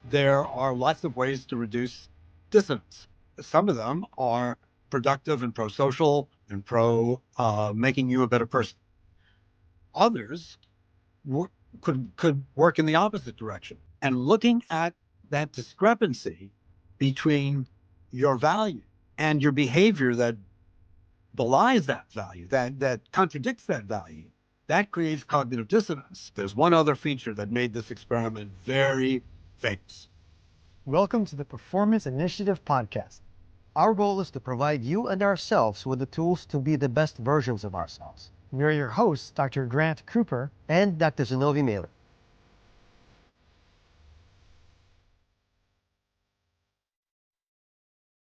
there are lots of ways to reduce dissonance. Some of them are productive and pro-social and pro making you a better person. Others wor- could work in the opposite direction. And looking at that discrepancy between your value and your behavior that belies that value, that contradicts that value, that creates cognitive dissonance. There's one other feature that made this experiment very famous. Welcome to the Performance Initiative Podcast. Our goal is to provide you and ourselves with the tools to be the best versions of ourselves. We are your hosts, Dr. Grant Cooper and Dr. Zenobi Mailer.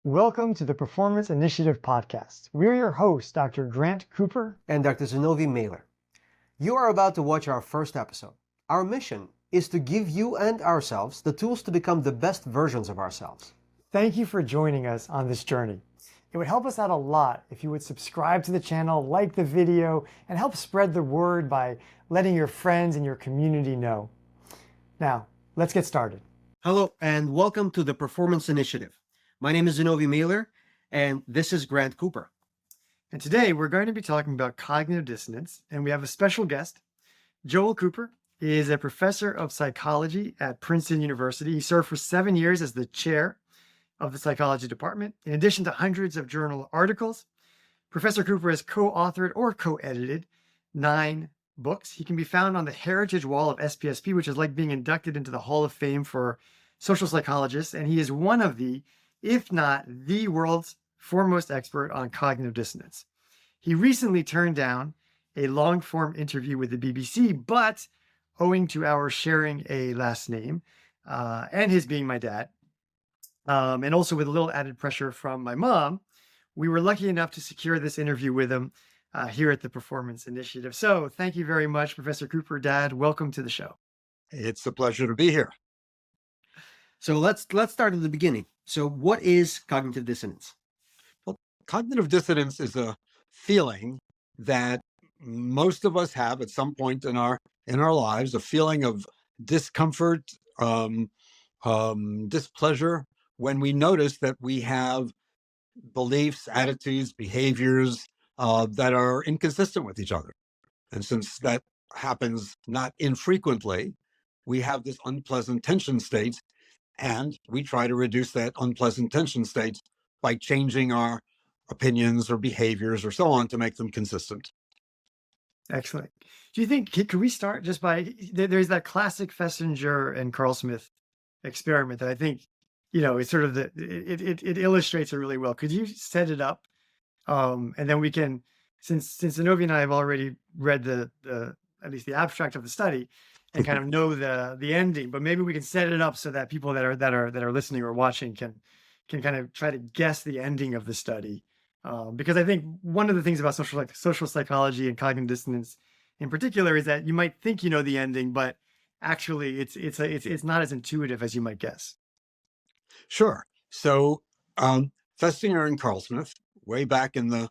Welcome to the Performance Initiative Podcast. We're your hosts, Dr. Grant Cooper and Dr. Zenobi Mailer. You are about to watch our first episode. Our mission is to give you and ourselves the tools to become the best versions of ourselves. Thank you for joining us on this journey. It would help us out a lot if you would subscribe to the channel, like the video, and help spread the word by letting your friends and your community know. Now, let's get started. Hello, and welcome to the Performance Initiative. My name is Zenobi Mailer, and this is Grant Cooper. And today we're going to be talking about cognitive dissonance, and we have a special guest. Joel Cooper is a professor of psychology at Princeton University. He served for 7 years as the chair of the psychology department. In addition to hundreds of journal articles, Professor Cooper has co-authored or co-edited 9 books. He can be found on the Heritage Wall of SPSP, which is like being inducted into the Hall of Fame for social psychologists. And he is one of the, if not the world's foremost expert on cognitive dissonance. He recently turned down a long-form interview with the BBC, but owing to our sharing a last name and his being my dad, and also with a little added pressure from my mom, we were lucky enough to secure this interview with him here at the Performance Initiative. So thank you very much, Professor Cooper. Dad, welcome to the show. It's a pleasure to be here. So let's start at the beginning. So what is cognitive dissonance? Well, cognitive dissonance is a feeling that most of us have at some point in our lives, a feeling of discomfort, displeasure, when we notice that we have beliefs, attitudes, behaviors that are inconsistent with each other. And since that happens not infrequently, we have this unpleasant tension state, and we try to reduce that unpleasant tension state by changing our opinions or behaviors or so on to make them consistent. Excellent. Do you think, could we start just by, there's that classic Festinger and Carl Smith experiment that I think, it's sort of it illustrates it really well. Could you set it up? And then we can, since Zenobi and I have already read the at least the abstract of the study and kind of know the ending, but maybe we can set it up so that people that are listening or watching can kind of try to guess the ending of the study. Because I think one of the things about social psychology and cognitive dissonance in particular is that you might think you know the ending, but actually it's not as intuitive as you might guess. Sure. So Festinger and Carl Smith, way back in the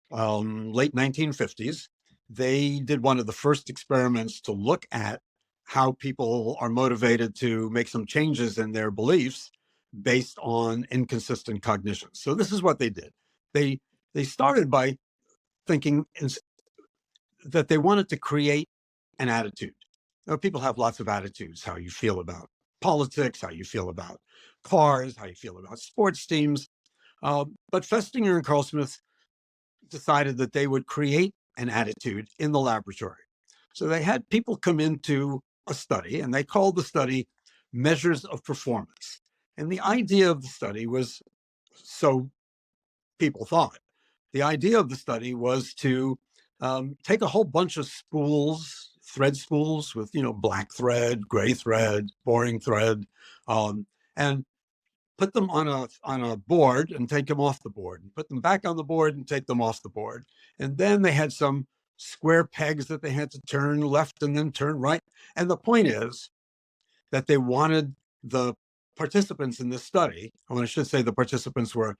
late 1950s, they did one of the first experiments to look at how people are motivated to make some changes in their beliefs based on inconsistent cognition. So this is what they did. They started by thinking that they wanted to create an attitude. Now, people have lots of attitudes, how you feel about politics, how you feel about cars, how you feel about sports teams. But Festinger and Carl Smith decided that they would create an attitude in the laboratory. So they had people come into a study, and they called the study Measures of Performance. And the idea of the study was, so people thought, the idea of the study was to take a whole bunch of spools, thread spools with, black thread, gray thread, boring thread, and put them on a board and take them off the board, and put them back on the board and take them off the board. And then they had some square pegs that they had to turn left and then turn right. And the point is that they wanted the participants in this study, or I should say the participants were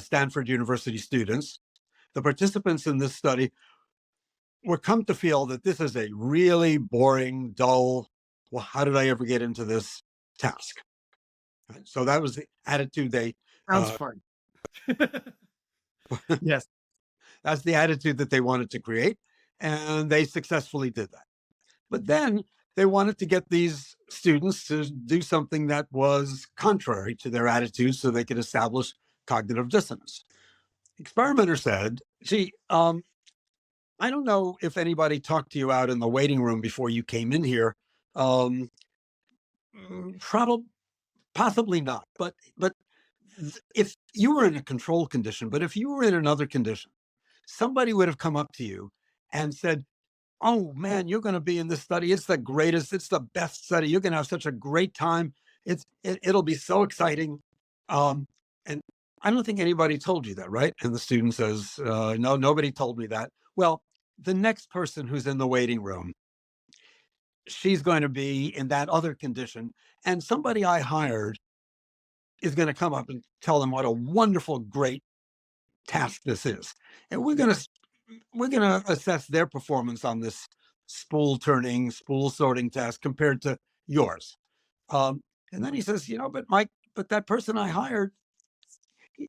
Stanford University students. The participants in this study were come to feel that this is a really boring, dull, well, how did I ever get into this task? Right? So that was the attitude they, Sounds uh, fun. Yes. that's the attitude that they wanted to create. And they successfully did that. But then they wanted to get these students to do something that was contrary to their attitudes so they could establish cognitive dissonance. Experimenter said, gee, I don't know if anybody talked to you out in the waiting room before you came in here. Um, Probably, possibly not. But if you were in a control condition, but if you were in another condition, somebody would have come up to you and said, "Oh man, you're going to be in this study. It's the greatest. It's the best study. You're going to have such a great time. It'll be so exciting." And I don't think anybody told you that, right? And the student says, "No, nobody told me that." Well, the next person who's in the waiting room, she's going to be in that other condition, and somebody I hired is going to come up and tell them what a wonderful, great task this is, and we're going to assess their performance on this spool turning, spool sorting task compared to yours. Um, and then he says, but Mike, but that person I hired, he,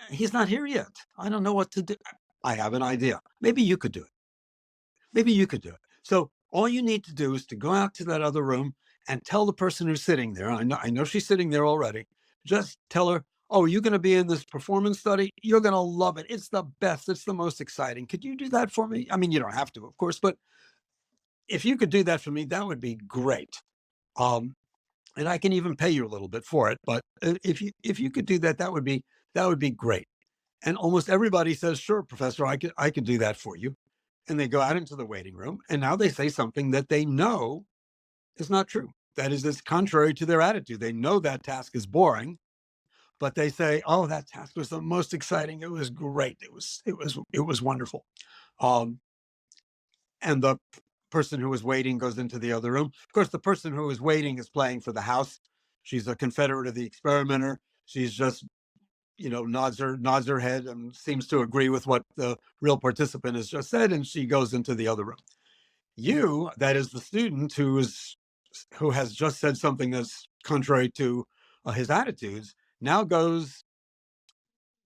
he's not here yet. I don't know what to do. I have an idea. Maybe you could do it. Maybe you could do it. So all you need to do is to go out to that other room and tell the person who's sitting there. I know she's sitting there already. Just tell her, "Oh, you're going to be in this performance study. You're going to love it. It's the best. It's the most exciting. Could you do that for me?" I mean, you don't have to, of course, but if you could do that for me, that would be great. Um, and I can even pay you a little bit for it. But if you could do that, that would be great. And almost everybody says, "Sure, professor, I could do that for you." And they go out into the waiting room, and now they say something that they know is not true. That is, it's contrary to their attitude. They know that task is boring, but they say, "Oh, that task was the most exciting. It was great. It was wonderful." Um, and the person who was waiting goes into the other room. Of course, the person who is waiting is playing for the house. She's a Confederate of the experimenter. She's just, nods her head and seems to agree with what the real participant has just said, and she goes into the other room. You, that is the student who has just said something that's contrary to his attitudes, now goes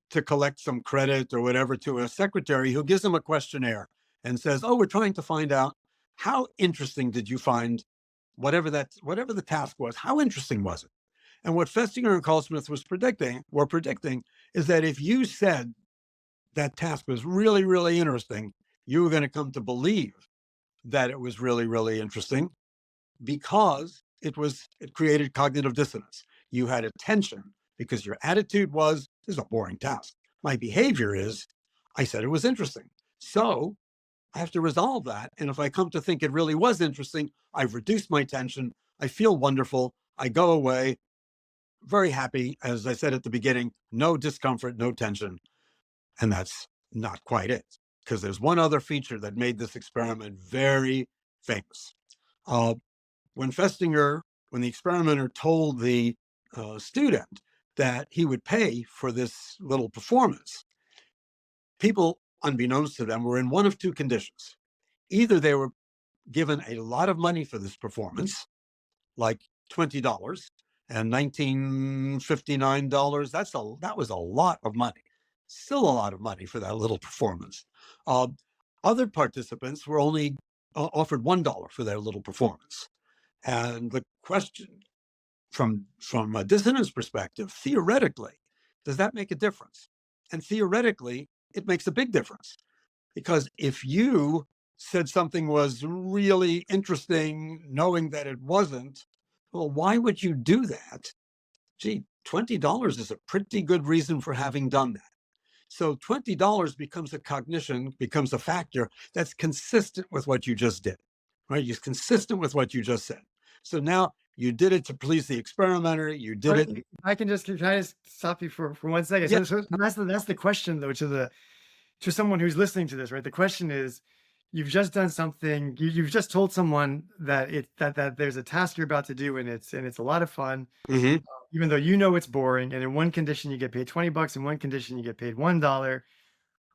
to collect some credit or whatever to a secretary who gives him a questionnaire and says, "Oh, we're trying to find out how interesting did you find whatever the task was. How interesting was it?" And what Festinger and Carl-Smith were predicting is that if you said that task was really, really interesting, you were going to come to believe that it was really, really interesting because it created cognitive dissonance. You had attention because your attitude was, "This is a boring task." My behavior is, "I said it was interesting." So I have to resolve that. And if I come to think it really was interesting, I've reduced my tension. I feel wonderful. I go away very happy. As I said at the beginning, no discomfort, no tension. And that's not quite it, because there's one other feature that made this experiment very famous. Uh, when the experimenter told the student that he would pay for this little performance, people, unbeknownst to them, were in one of two conditions. Either they were given a lot of money for this performance, like $20 and $1959. That was a lot of money. Still a lot of money for that little performance. Uh, Other participants were only offered $1 for their little performance. And the question, from a dissonance perspective, theoretically, does that make a difference? And theoretically, it makes a big difference, because if you said something was really interesting, knowing that it wasn't, well, why would you do that? Gee, $20 is a pretty good reason for having done that. So $20 becomes a factor that's consistent with what you just did, right? It's consistent with what you just said. So now you did it to please the experimenter. You did it. Can I just stop you for 1 second? Yeah. So that's the question though to someone who's listening to this, right? The question is, you've just done something. You've just told someone that there's a task you're about to do, and it's a lot of fun, Mhm. even though you know it's boring. And in one condition you get paid $20, in one condition you get paid $1.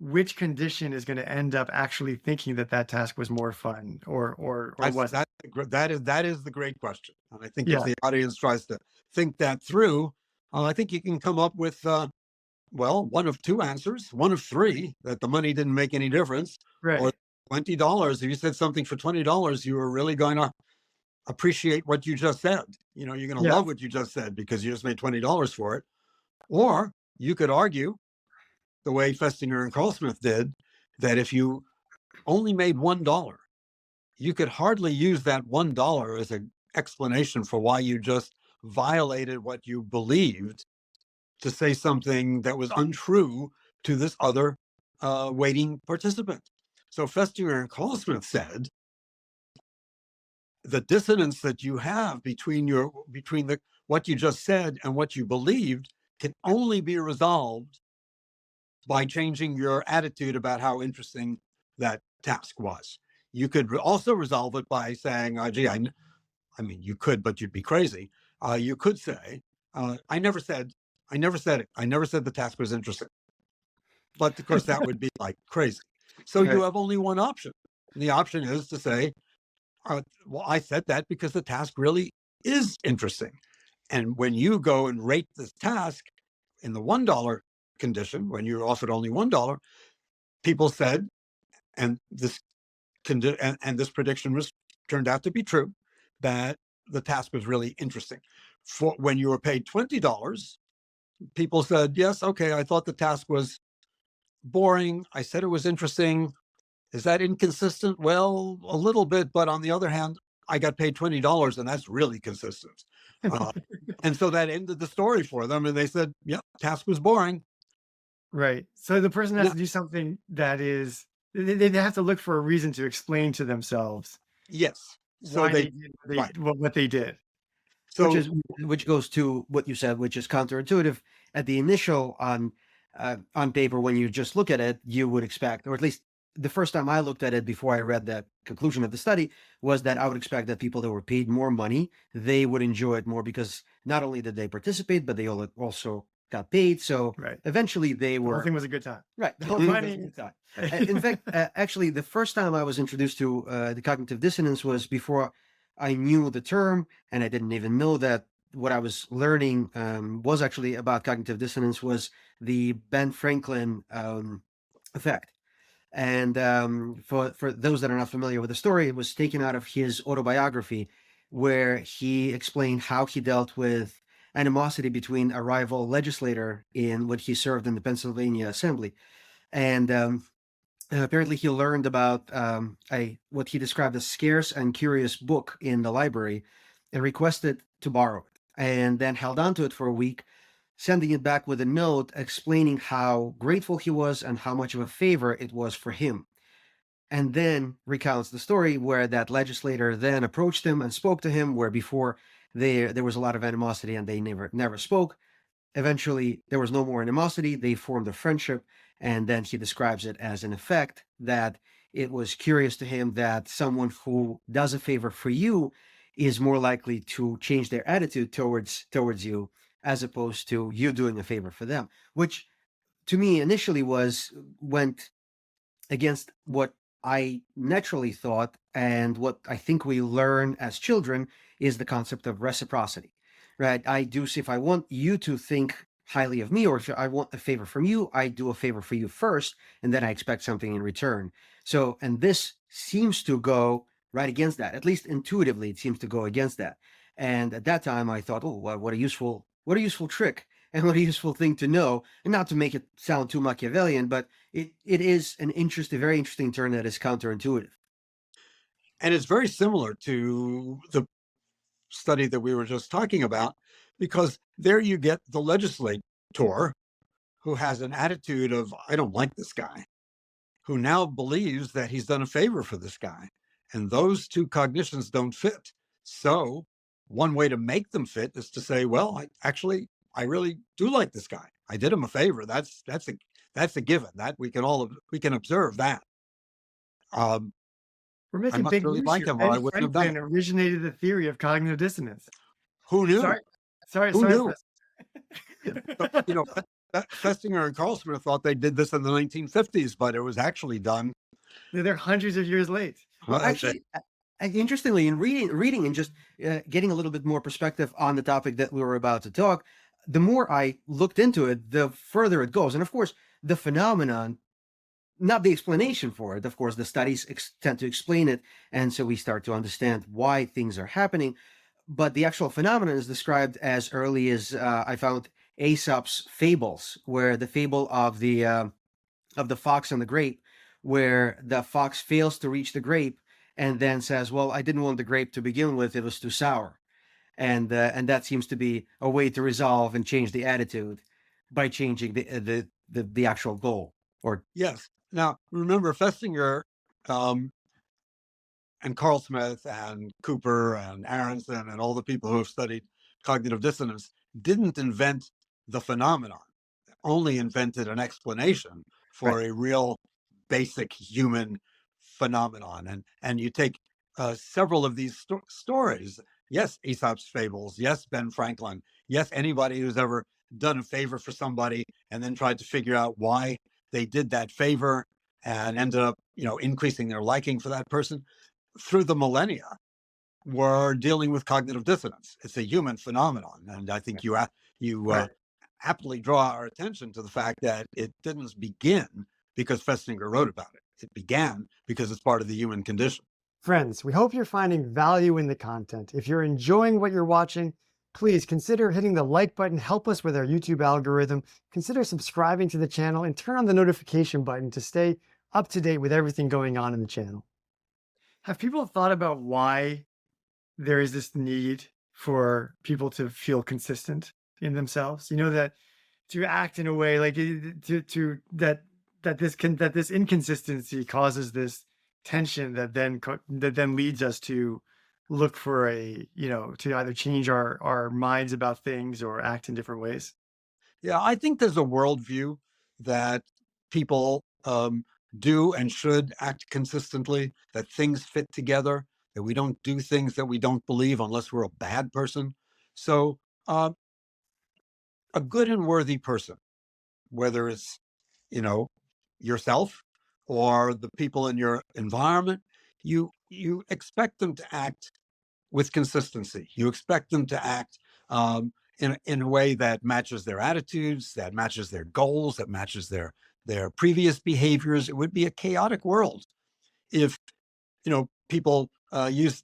Which condition is going to end up actually thinking that task was more fun, or That's wasn't? that is the great question. And I think if Yeah. the audience tries to think that through, I think you can come up with, well, one of two answers, one of three, that the money didn't make any difference, or Right. $20. If you said something for $20, you were really going to appreciate what you just said. You know, you're going to Yeah. love what you just said because you just made $20 for it. Or you could argue the way Festinger and Carlsmith did, that if you only made $1, you could hardly use that $1 as an explanation for why you just violated what you believed to say something that was untrue to this other waiting participant. So Festinger and Carlsmith said the dissonance that you have between the what you just said and what you believed can only be resolved by changing your attitude about how interesting that task was. You could also resolve it by saying, gee, I mean, you could, but you'd be crazy. You could say, I never said, I never said it. I never said the task was interesting. But of course, that would be like crazy. So you Right. have only one option. And the option is to say, well, I said that because the task really is interesting. And when you go and rate this task in the $1 condition, when you're offered only $1, people said, and and this prediction was turned out to be true, that the task was really interesting. For when you were paid $20, people said, yes, okay, I thought the task was boring. I said it was interesting. Is that inconsistent? Well, a little bit, but on the other hand, I got paid $20, and that's really consistent. Uh, and so that ended the story for them, and they said, "Yep, task was boring." Right. So the person has Now, to do something that is, they have to look for a reason to explain to themselves yes. So why they they did right. what they did. So Which goes to what you said, which is counterintuitive. At the initial on paper, when you just look at it, you would expect, or at least the first time I looked at it before I read the conclusion of the study, was that I would expect that people that were paid more money, they would enjoy it more because not only did they participate, but they also got paid. So Right. eventually they The whole were thing was a good time. right. The whole Mhm. thing was a good time. In fact, actually, the first time I was introduced to the cognitive dissonance was before I knew the term, and I didn't even know that what I was learning was actually about cognitive dissonance was the Ben Franklin effect. And for those that are not familiar with the story, it was taken out of his autobiography, where he explained how he dealt with animosity between a rival legislator in when he served in the Pennsylvania Assembly. And apparently he learned about what he described as scarce and curious book in the library and requested to borrow it, and then held on to it for a week, sending it back with a note explaining how grateful he was and how much of a favor it was for him. And then recounts the story where that legislator then approached him and spoke to him, where before there was a lot of animosity and they never spoke. Eventually, there was no more animosity. They formed a friendship. And then he describes it as an effect that it was curious to him that someone who does a favor for you is more likely to change their attitude towards you as opposed to you doing a favor for them, which to me initially went against what I naturally thought and what I think we learn as children is the concept of reciprocity, right? I do, if I want you to think highly of me, or if I want a favor from you, I do a favor for you first, and then I expect something in return. So, and this seems to go right against that. At least intuitively, it seems to go against that. And at that time, I thought, oh, what a useful trick and what a useful thing to know, and not to make it sound too Machiavellian, but it is an very interesting turn that is counterintuitive. and it's very similar to the study that we were just talking about, because there you get the legislator who has an attitude of, I don't like this guy, who now believes that he's done a favor for this guy. And those two cognitions don't fit. So one way to make them fit is to say, well, I really do like this guy. I did him a favor. That's a given. That we can observe that. We're I making must big really news like here. him, or I Ben wouldn't have done Franklin it. originated the theory of cognitive dissonance. Who knew? Sorry. Who knew? Fest- But, Festinger and Carlsmith thought they did this in the 1950s, but it was actually done. They're hundreds of years late. Well, actually, interestingly, in reading and just getting a little bit more perspective on the topic that we were about to talk, the more I looked into it, the further it goes. And of course, the phenomenon, not the explanation for it. Of course, the studies tend to explain it. And so we start to understand why things are happening. But the actual phenomenon is described as early as I found Aesop's fables, where the fable of the fox and the grape, where the fox fails to reach the grape and then says, "Well, I didn't want the grape to begin with; it was too sour." And that seems to be a way to resolve and change the attitude by changing the actual goal. Or Yes. Now, remember, Festinger and Carl Smith and Cooper and Aronson and all the people who have studied cognitive dissonance didn't invent the phenomenon, only invented an explanation right, for a real basic human phenomenon. And you take several of these stories. Yes, Aesop's fables. Yes, Ben Franklin. Yes, anybody who's ever done a favor for somebody and then tried to figure out why they did that favor and ended up, increasing their liking for that person through the millennia. We're dealing with cognitive dissonance. It's a human phenomenon, and I think you Right. aptly draw our attention to the fact that it didn't begin because Festinger wrote about it. It began because it's part of the human condition. Friends, we hope you're finding value in the content. If you're enjoying what you're watching, please consider hitting the like button, help us with our YouTube algorithm, consider subscribing to the channel, and turn on the notification button to stay up to date with everything going on in the channel. Have people thought about why there is this need for people to feel consistent in themselves? You know, that to act in a way like that this inconsistency causes this tension that then leads us to look for to either change our minds about things or act in different ways. Yeah, I think there's a worldview that people do and should act consistently, that things fit together, that we don't do things that we don't believe unless we're a bad person. So, uh, a good and worthy person, whether it's, you know, yourself or the people in your environment, you expect them to act with consistency. You expect them to act in a way that matches their attitudes, that matches their goals, that matches their previous behaviors. It would be a chaotic world if people use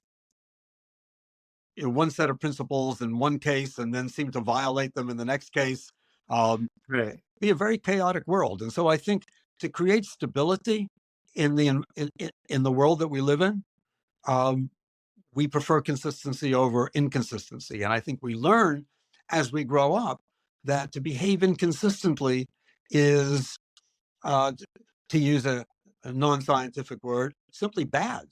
one set of principles in one case and then seem to violate them in the next case. Um, Right. be a very chaotic world, and so I think to create stability in the world that we live in, um, we prefer consistency over inconsistency. And I think we learn as we grow up that to behave inconsistently is, uh, to use a non-scientific word, simply bad.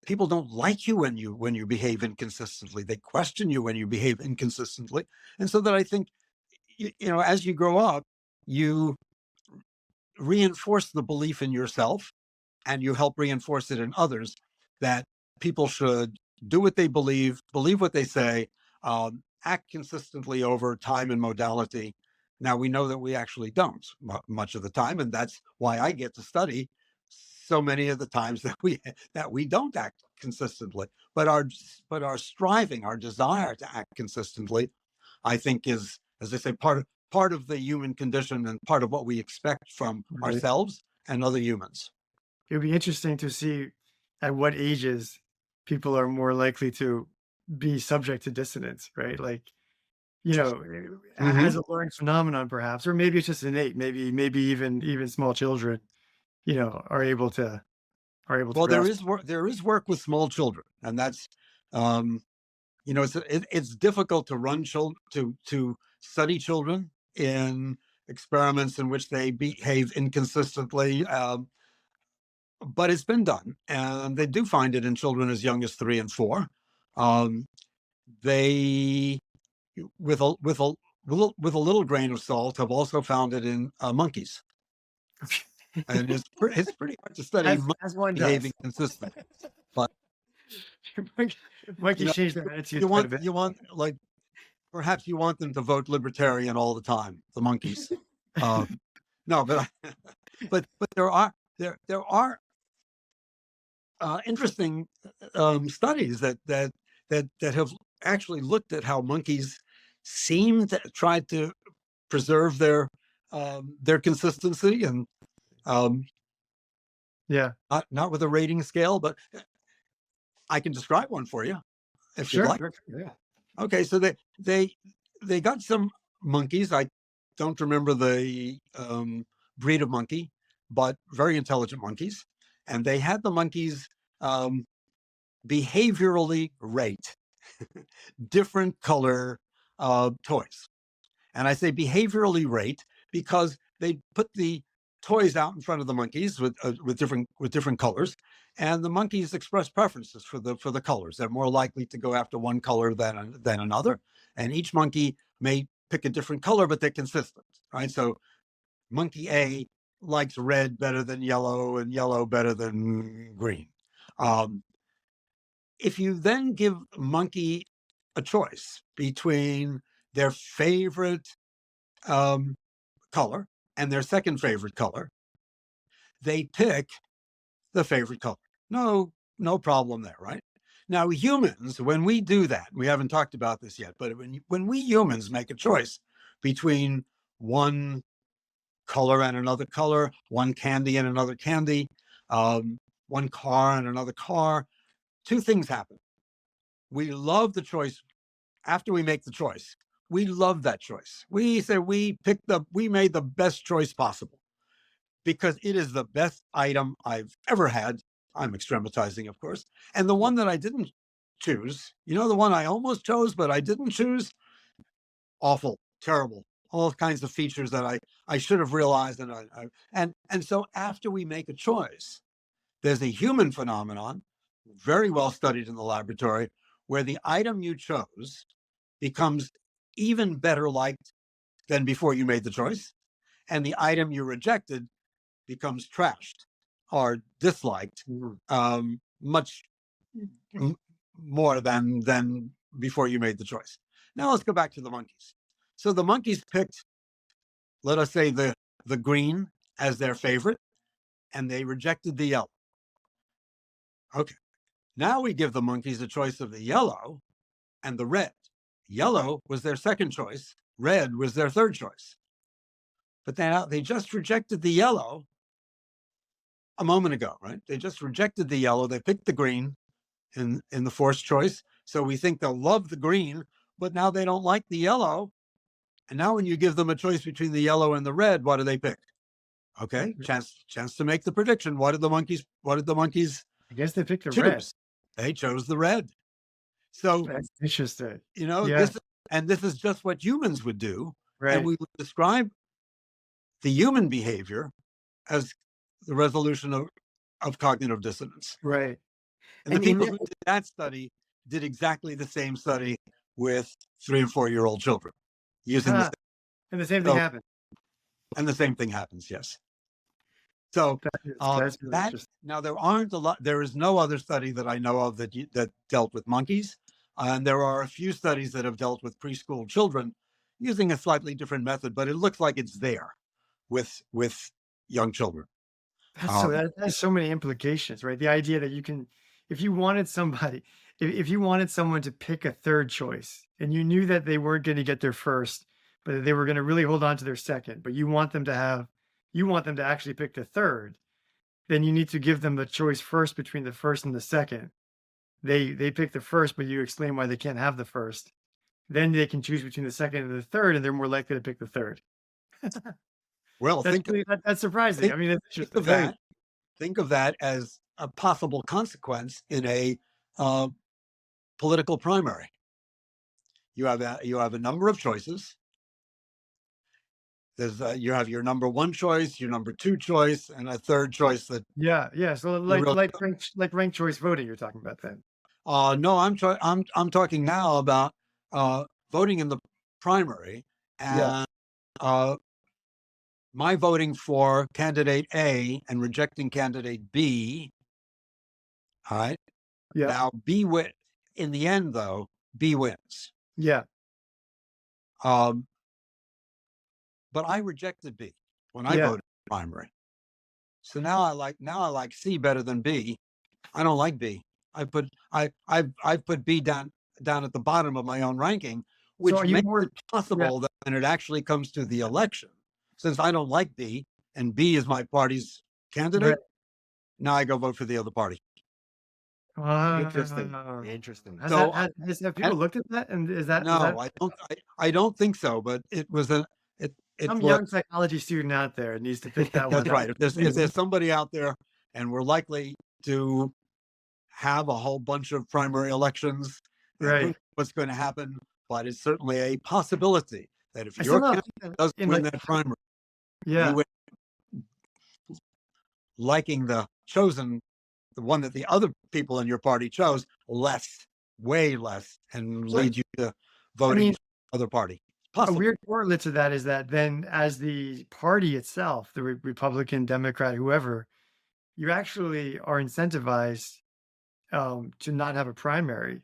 People don't like you when you behave inconsistently. They question you when you behave inconsistently. And so that I think, as you grow up, you reinforce the belief in yourself and you help reinforce it in others that people should do what they believe what they say, act consistently over time and modality. Now we know that we actually don't much of the time, and that's why I get to study so many of the times that we don't act consistently. But our striving, our desire to act consistently, I think is, as I say, part of the human condition and part of what we expect from Right. ourselves and other humans. It would be interesting to see at what ages people are more likely to be subject to dissonance, right? Like, Mm-hmm. as a learned phenomenon, perhaps, or maybe it's just innate. Maybe even small children, are able to Well, there grasp. is work. There is work with small children, and that's, um, it's difficult to run children to study children in experiments in which they behave inconsistently. But it's been done, and they do find it in children as young as 3 and 4. Um, they, with a little grain of salt, have also found it in monkeys, and it's pretty hard to study monkeys As one behaving does. consistently. But you Monkeys know, change their attitudes you quite want a bit. you want like perhaps you want them to vote libertarian all the time, the monkeys. No, but but there are interesting studies that have actually looked at how monkeys seemed to try to preserve their consistency, and Yeah. not with a rating scale, but I can describe one for you if you'd Sure. like. Yeah. Okay, so they got some monkeys. I don't remember the breed of monkey, but very intelligent monkeys, and they had the monkeys behaviorally rate different color toys. And I say behaviorally rate because they put the toys out in front of the monkeys with different colors, and the monkeys express preferences for the colors. They're more likely to go after one color than another, and each monkey may pick a different color, but they're consistent, right? So monkey A likes red better than yellow, and yellow better than green. If you then give monkey a choice between their favorite color and their second favorite color, they pick the favorite color. No problem there, right? Now, humans, when we do that, we haven't talked about this yet, but when we humans make a choice between one color and another color, one candy and another candy, one car and another car, two things happen. We love the choice after we make the choice. We love that choice. We say we made the best choice possible because it is the best item I've ever had. I'm extrematizing, of course. And the one that I didn't choose, the one I almost chose, but I didn't choose, awful, terrible, all kinds of features that I should have realized. And so after we make a choice, there's a human phenomenon, very well studied in the laboratory, where the item you chose becomes even better liked than before you made the choice, and the item you rejected becomes trashed or disliked much more than before you made the choice. Now let's go back to the monkeys. So the monkeys picked, let us say, the green as their favorite, and they rejected the yellow. Okay. Now we give the monkeys a choice of the yellow and the red. Yellow was their second choice. Red was their third choice. But then they just rejected the yellow a moment ago, right? They just rejected the yellow. They picked the green in the fourth choice. So we think they'll love the green, but now they don't like the yellow. And now when you give them a choice between the yellow and the red, what do they pick? Okay, chance to make the prediction. What did the monkeys I guess they picked the choose? red. They chose the red. So That's interesting. this is just what humans would do. Right. And we would describe the human behavior as the resolution of cognitive dissonance. Right. And the people who did that study did exactly the same study with 3 and 4 year old children using the and the same thing happened. And the same thing happens, yes. So that's really interesting. Now there is no other study that I know of that dealt with monkeys. And there are a few studies that have dealt with preschool children using a slightly different method, but it looks like it's there with young children. That has so many implications, right? The idea that you can, if you wanted somebody, if you wanted someone to pick a third choice and you knew that they weren't going to get their first, but they were going to really hold on to their second, but you want them to actually pick the third, then you need to give them the choice first between the first and the second. They pick the first, but you explain why they can't have the first. Then they can choose between the second and the third, and they're more likely to pick the third. Well, that's surprising. I mean, it's interesting. Think of that as a possible consequence in a political primary. You have a number of choices. You have your number one choice, your number two choice, and a third choice that. Yeah. So like ranked choice voting, you're talking about then. No, I'm talking now about voting in the primary, and my voting for candidate A and rejecting candidate B. All right. Yeah. Now in the end, though, B wins. Yeah. But I rejected B when I voted in primary. So now I like C better than B. I don't like B. I put B down at the bottom of my own ranking, which are you makes more? it possible that when it actually comes to the election, since I don't like B and B is my party's candidate, Right. now I go vote for the other party. Interesting. Wow. Interesting. So, Have people and looked at that? And is that no, I don't think so, but it was it some was young psychology student out there needs to pick that one that's up? right. If there's somebody out there, and we're likely to have a whole bunch of primary elections, and who Right. knows what's going to happen, but it's certainly a possibility that if I your somehow candidate think that doesn't in win like, that primary, yeah. you end up liking the one that the other people in your party chose less, way less, and Well, lead you to I voting mean, for the other party. a Possible. weird correlate to that is that then as the party itself, the Republican, Democrat, whoever, you actually are incentivized to not have a primary,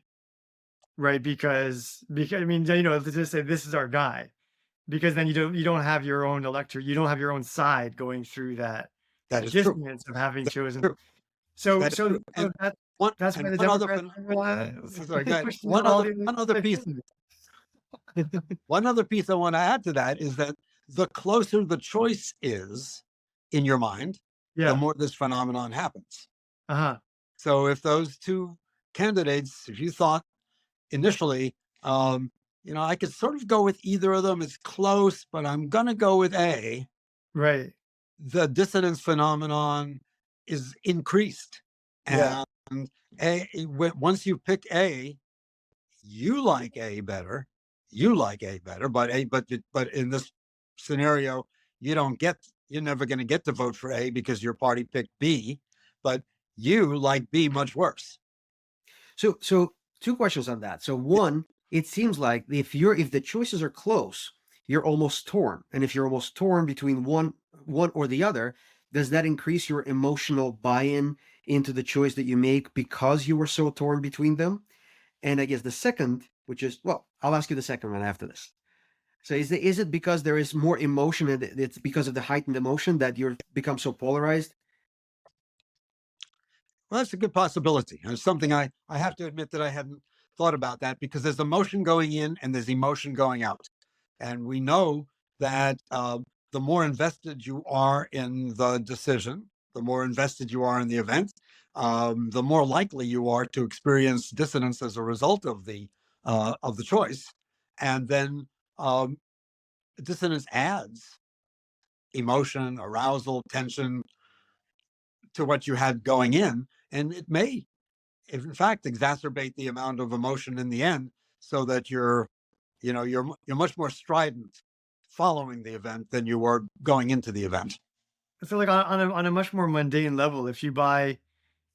right? Because I mean, let's just say this is our guy, because then you don't have your own elector, you don't have your own side going through That that is true. dissonance of having That's chosen. true. So That is so true. so that that's why the One other Democrats sorry, go ahead. pushing down all the One other piece candidates. one other piece I want to add to that is that the closer the choice is in your mind, the Yeah. more this phenomenon happens. Uh-huh. So if those two candidates, if you thought initially, I could sort of go with either of them, it's close, but I'm going to go with A, Right. the dissonance phenomenon is increased. Yeah. And once you pick A, you like A better. You like A better, but in this scenario, you're never going to get to vote for A because your party picked B, but you like B much worse. So two questions on that. So one, it seems like if the choices are close, you're almost torn. And if you're almost torn between one or the other, does that increase your emotional buy-in into the choice that you make because you were so torn between them? And I guess the second, which is, well, I'll ask you the second one after this. So is it because there is more emotion and it's because of the heightened emotion that you're become so polarized? Well, that's a good possibility. It's something I have to admit that I hadn't thought about that because there's emotion going in and there's emotion going out. And we know that the more invested you are in the decision, the more invested you are in the event, the more likely you are to experience dissonance as a result of the choice. And then um, dissonance adds emotion, arousal, tension to what you had going in, and it may in fact exacerbate the amount of emotion in the end so that you're much more strident following the event than you were going into the event. So like on a much more mundane level, if you buy,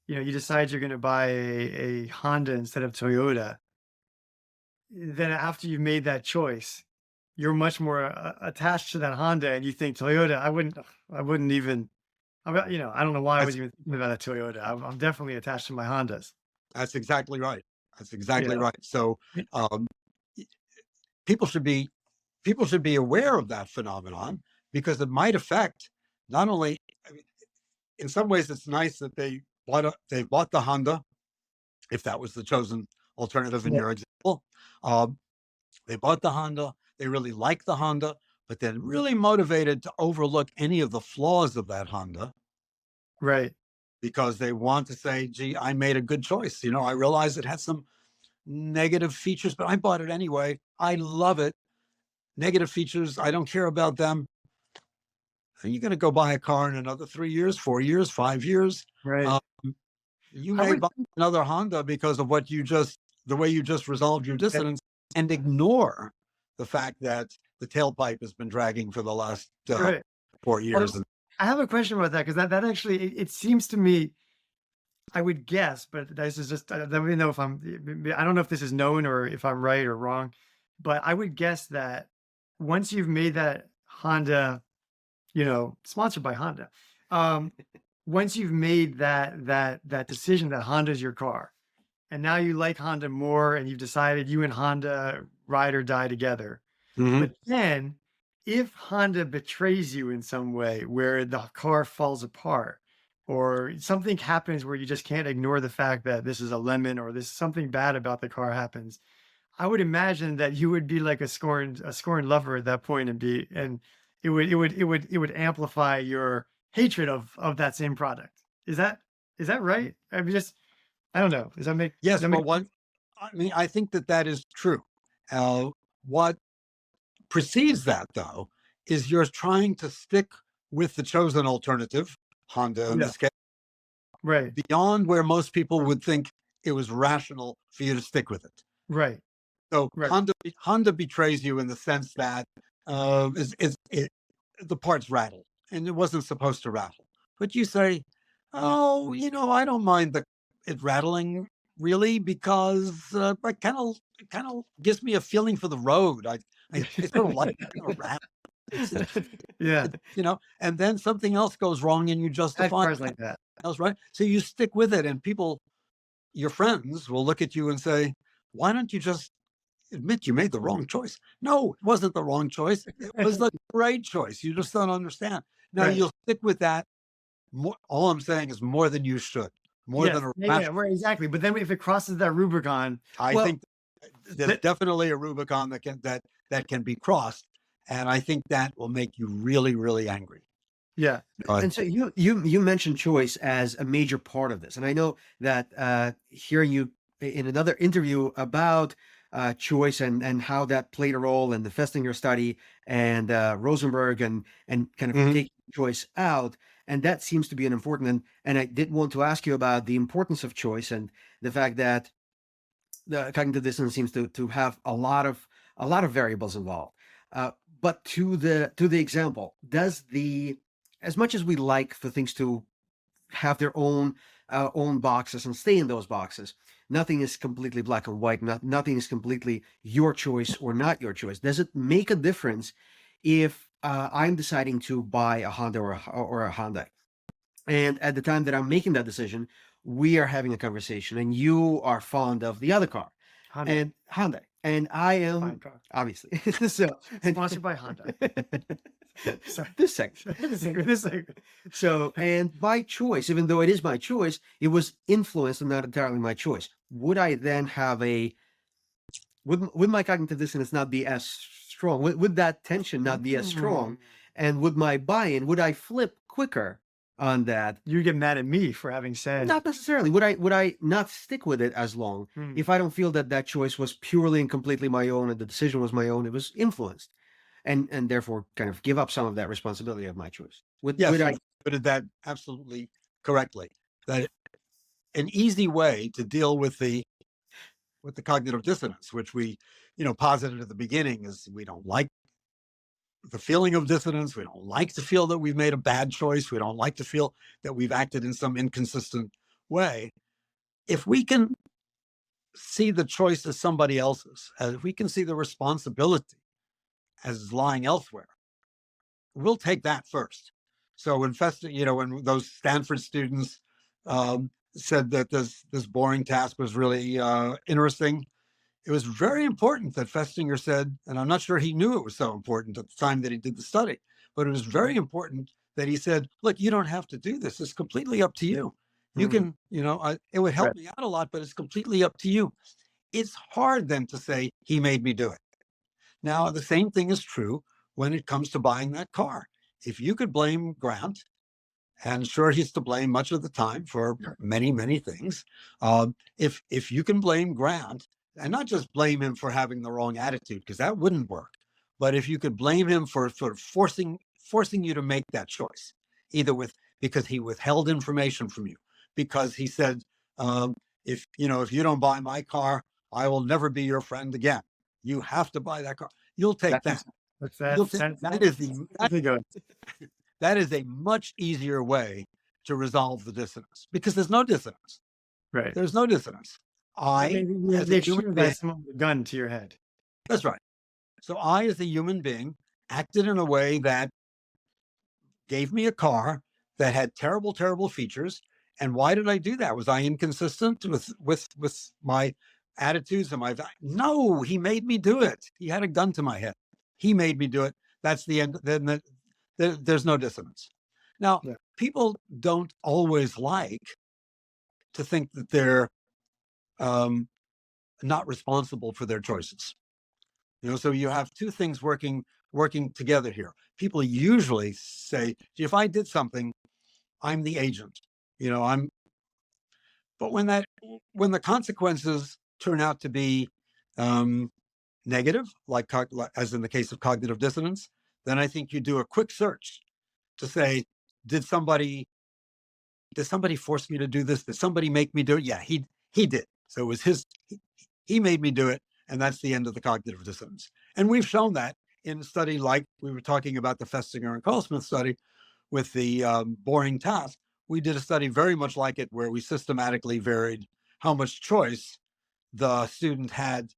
you decide you're going to buy a Honda instead of Toyota, then after you've made that choice, you're much more attached to that Honda, and you think Toyota. I wouldn't even. I don't know why I was that's even thinking about a Toyota. I'm definitely attached to my Hondas. that's exactly right. That's exactly Yeah. right. So um, people should be people should be aware of that phenomenon because it might affect not only I mean, in some ways it's nice that they bought the Honda if that was the chosen alternative in Yeah. your example. Um, they bought the Honda, they really like the Honda, but they're really motivated to overlook any of the flaws of that Honda Right. because they want to say, gee, I made a good choice. I realize it has some negative features, but I bought it anyway. I love it. Negative features, I don't care about them. And you're going to go buy a car in another 3 years, 4 years, 5 years. Right. Um, you I may would. buy another Honda because of the way you just resolved your Yeah. dissonance and ignore the fact that the tailpipe has been dragging for the last Right. 4 years. Well, I have a question about that because that actually it seems to me. I would guess, but this is just let me know if I don't know if this is known or if I'm right or wrong, but I would guess that once you've made that Honda, sponsored by Honda, um, once you've made that decision that Honda's your car, and now you like Honda more, and you've decided you and Honda ride or die together. Mhm. But then, if Honda betrays you in some way where the car falls apart or something happens where you just can't ignore the fact that this is a lemon or this something bad about the car happens, I would imagine that you would be like a scorned lover at that point, and it would amplify your hatred of that same product. Is that right? I mean, just I don't know. Does that make Yes, that but make I think that is true. What precedes that, though, is you're trying to stick with the chosen alternative, Honda in yeah, this case, right, beyond where most people would think it was rational for you to stick with it. right, So right. Honda betrays you in the sense that the parts rattle, and it wasn't supposed to rattle. But you say, "Oh, I don't mind it rattling really because it kind of gives me a feeling for the road. I sort of like a rattle. It's, Yeah, and then something else goes wrong, and you I have justify cars like that. else, right? So you stick with it, and your friends will look at you and say, "Why don't you just admit you made the wrong choice?" No, it wasn't the wrong choice. It was the right choice. You just don't understand. Now Right. you'll stick with that. All I'm saying is more than you should, more Yes. than a Yeah, right, exactly. But then if it crosses that Rubicon, I well, think there's definitely a Rubicon that can be crossed, and I think that will make you really, really angry. yeah, And so you mentioned choice as a major part of this, and I know that hearing you in another interview about choice and how that played a role in the Festinger study and Rosenberg and kind of Mhm. taking choice out, and that seems to be an important. And I did want to ask you about the importance of choice and the fact that the cognitive dissonance seems to have a lot of variables involved. But to the example, does the as much as we like for things to have their own boxes and stay in those boxes, nothing is completely black and white. Nothing is completely your choice or not your choice. Does it make a difference if I'm deciding to buy a Honda or a Hyundai, and at the time that I'm making that decision, we are having a conversation, and you are fond of the other car, Honda, and Hyundai, and I fine am car, obviously so sponsored by Honda. Sorry. this section. This thing. So, and by choice, even though it is my choice, it was influenced and not entirely my choice. Would I then have would my cognitive dissonance not be as strong? Would that tension not be as strong? And would my buy-in, would I flip quicker on that? You get mad at me for having said Not necessarily. Would I not stick with it as long if I don't feel that choice was purely and completely my own and the decision was my own? It was influenced, and therefore kind of give up some of that responsibility of my choice. Yes, Would you I? put that absolutely correctly. That an easy way to deal with the cognitive dissonance, which we posited at the beginning, is we don't like the feeling of dissonance. We don't like to feel that we've made a bad choice. We don't like to feel that we've acted in some inconsistent way. If we can see the choice as somebody else's, if we can see the responsibility as lying elsewhere, we'll take that first. So when when those Stanford students said that this boring task was really interesting, it was very important that Festinger said, and I'm not sure he knew it was so important at the time that he did the study, but it was very important that he said, "Look, you don't have to do this. It's completely up to you. You can, it would help Right. me out a lot, but it's completely up to you." It's hard then to say he made me do it. Now, the same thing is true when it comes to buying that car. If you could blame Grant, and sure, he's to blame much of the time for many, many things. If you can blame Grant, and not just blame him for having the wrong attitude, because that wouldn't work, but if you could blame him for sort of forcing you to make that choice, either because he withheld information from you, because he said, if you don't buy my car, I will never be your friend again. You have to buy that car. You'll take that. What's You'll that? take, that is a much easier way to resolve the dissonance, because there's no dissonance. Right. There's no dissonance. They As a human shoot being, someone with a gun to your head. that's right. So I, as a human being, acted in a way that gave me a car that had terrible, terrible features. And why did I do that? Was I inconsistent with my attitudes and No, he made me do it. He had a gun to my head. He made me do it. That's the end. Then there's no dissonance. Now, Yeah. people don't always like to think that they're not responsible for their choices. So you have two things working together here. People usually say, if I did something, I'm the agent. But when the consequences turn out to be negative, like as in the case of cognitive dissonance, then I think you do a quick search to say, did somebody force me to do this? Did somebody make me do it? Yeah, he did. So it was he made me do it, and that's the end of the cognitive dissonance. And we've shown that in a study like we were talking about, the Festinger and Carl-Smith study with the boring task. We did a study very much like it, where we systematically varied how much choice the student had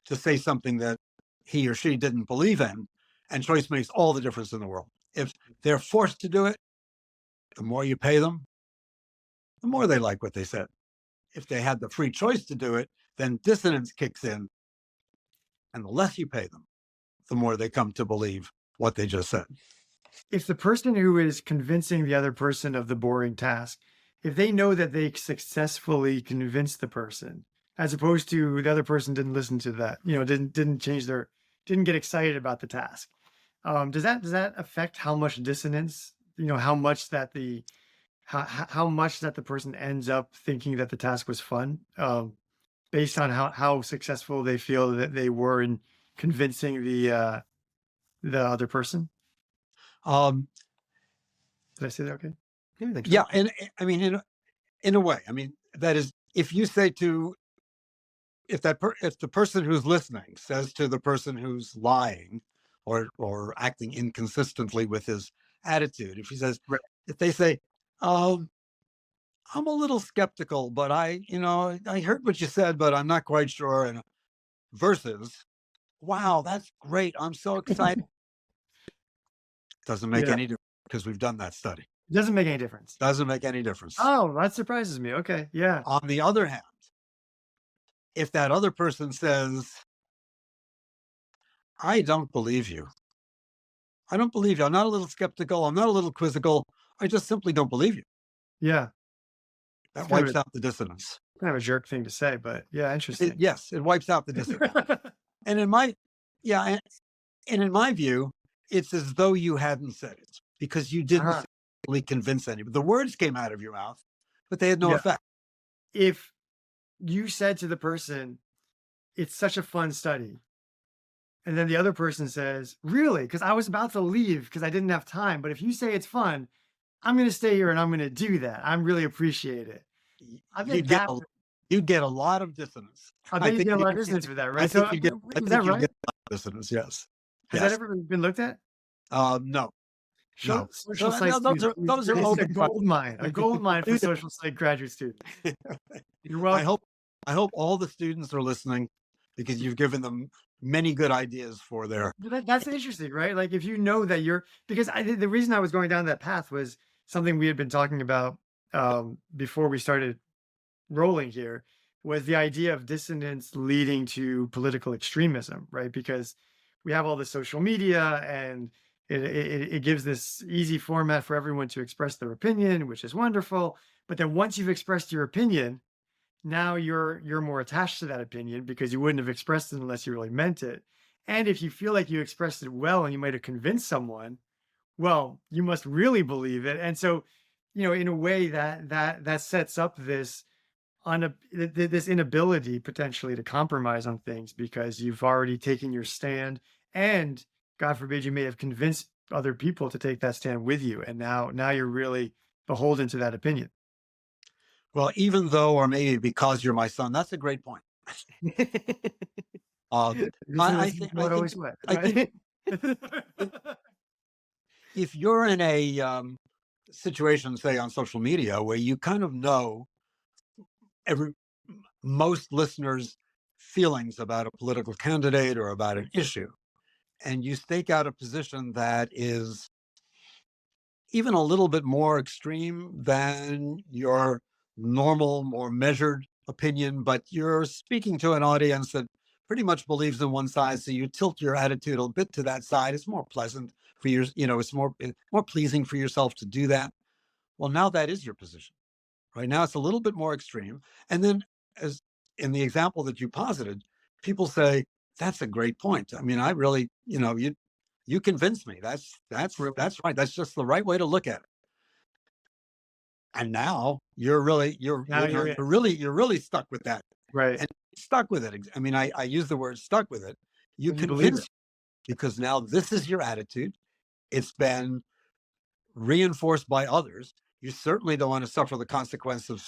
to say something that he or she didn't believe in. And choice makes all the difference in the world. If they're forced to do it, the more you pay them, the more they like what they said. If they had the free choice to do it, then dissonance kicks in, and the less you pay them, the more they come to believe what they just said. If the person who is convincing the other person of the boring task, if they know that they successfully convinced the person, as opposed to the other person didn't listen to that, didn't get excited about the task, does that affect how much dissonance, how much that the person ends up thinking that the task was fun, based on how successful they feel that they were in convincing the other person? Um, Did I say that okay? I think so. yeah, and I mean, in a way, I mean, that is, if you say to, if the person who's listening says to the person who's lying or acting inconsistently with his attitude, if they say, I'm a little skeptical, but I heard what you said, but I'm not quite sure. And versus, wow, that's great, I'm so excited. Doesn't make Yeah. any difference, because we've done that study. Doesn't make any difference. Doesn't make any difference. Oh, that surprises me. Okay. Yeah. On the other hand, if that other person says, I don't believe you. I don't believe you. I'm not a little skeptical. I'm not a little quizzical. I just simply don't believe you. Yeah. That It's kind of wipes out the dissonance. kind of a jerk thing to say, but yeah, interesting. Yes, it wipes out the dissonance. And in my view, it's as though you hadn't said it, because you didn't Uh-huh. really convince anybody. The words came out of your mouth, but they had no Yeah. effect. If you said to the person, it's such a fun study, and then the other person says, really? Because I was about to leave because I didn't have time. But if you say it's fun, I'm going to stay here and I'm going to do that. I really appreciate it. I bet You'd get a lot of dissonance. I bet you get a lot of dissonance with that, I right? think So you'd get is that right? a lot of dissonance. Yes. Has that ever been looked at? No. Social So, science those are students. open It's a gold mine. A gold mine for social psych graduate students. You're welcome. I hope all the students are listening, because you've given them many good ideas for their. That's interesting, right? Like, if you know that because the reason I was going down that path was something we had been talking about before we started rolling here, was the idea of dissonance leading to political extremism, right? Because we have all the social media, and it gives this easy format for everyone to express their opinion, which is wonderful. But then once you've expressed your opinion, now you're more attached to that opinion, because you wouldn't have expressed it unless you really meant it. And if you feel like you expressed it well and you might have convinced someone, well, you must really believe it. And so, in a way that sets up this this inability potentially to compromise on things, because you've already taken your stand, and God forbid you may have convinced other people to take that stand with you, and now you're really beholden to that opinion. Well, even though, or maybe because you're my son, that's a great point. I think if you're in a situation, say on social media, where you kind of know most listeners' feelings about a political candidate or about an issue, and you stake out a position that is even a little bit more extreme than your normal, more measured opinion, but you're speaking to an audience that pretty much believes in one side, so you tilt your attitude a bit to that side. It's more pleasant for it's more pleasing for yourself to do that. Well, now that is your position. Right now, it's a little bit more extreme, and then in the example that you posited, people say, that's a great point. I mean, I really, you convinced me. That's right. That's just the right way to look at it. And now you're really, Now you're in. you're really stuck with that. Right. And stuck with it. I mean, I use the word stuck with it. You You believe convince, because now this is your attitude. It's been reinforced by others. You certainly don't want to suffer the consequence of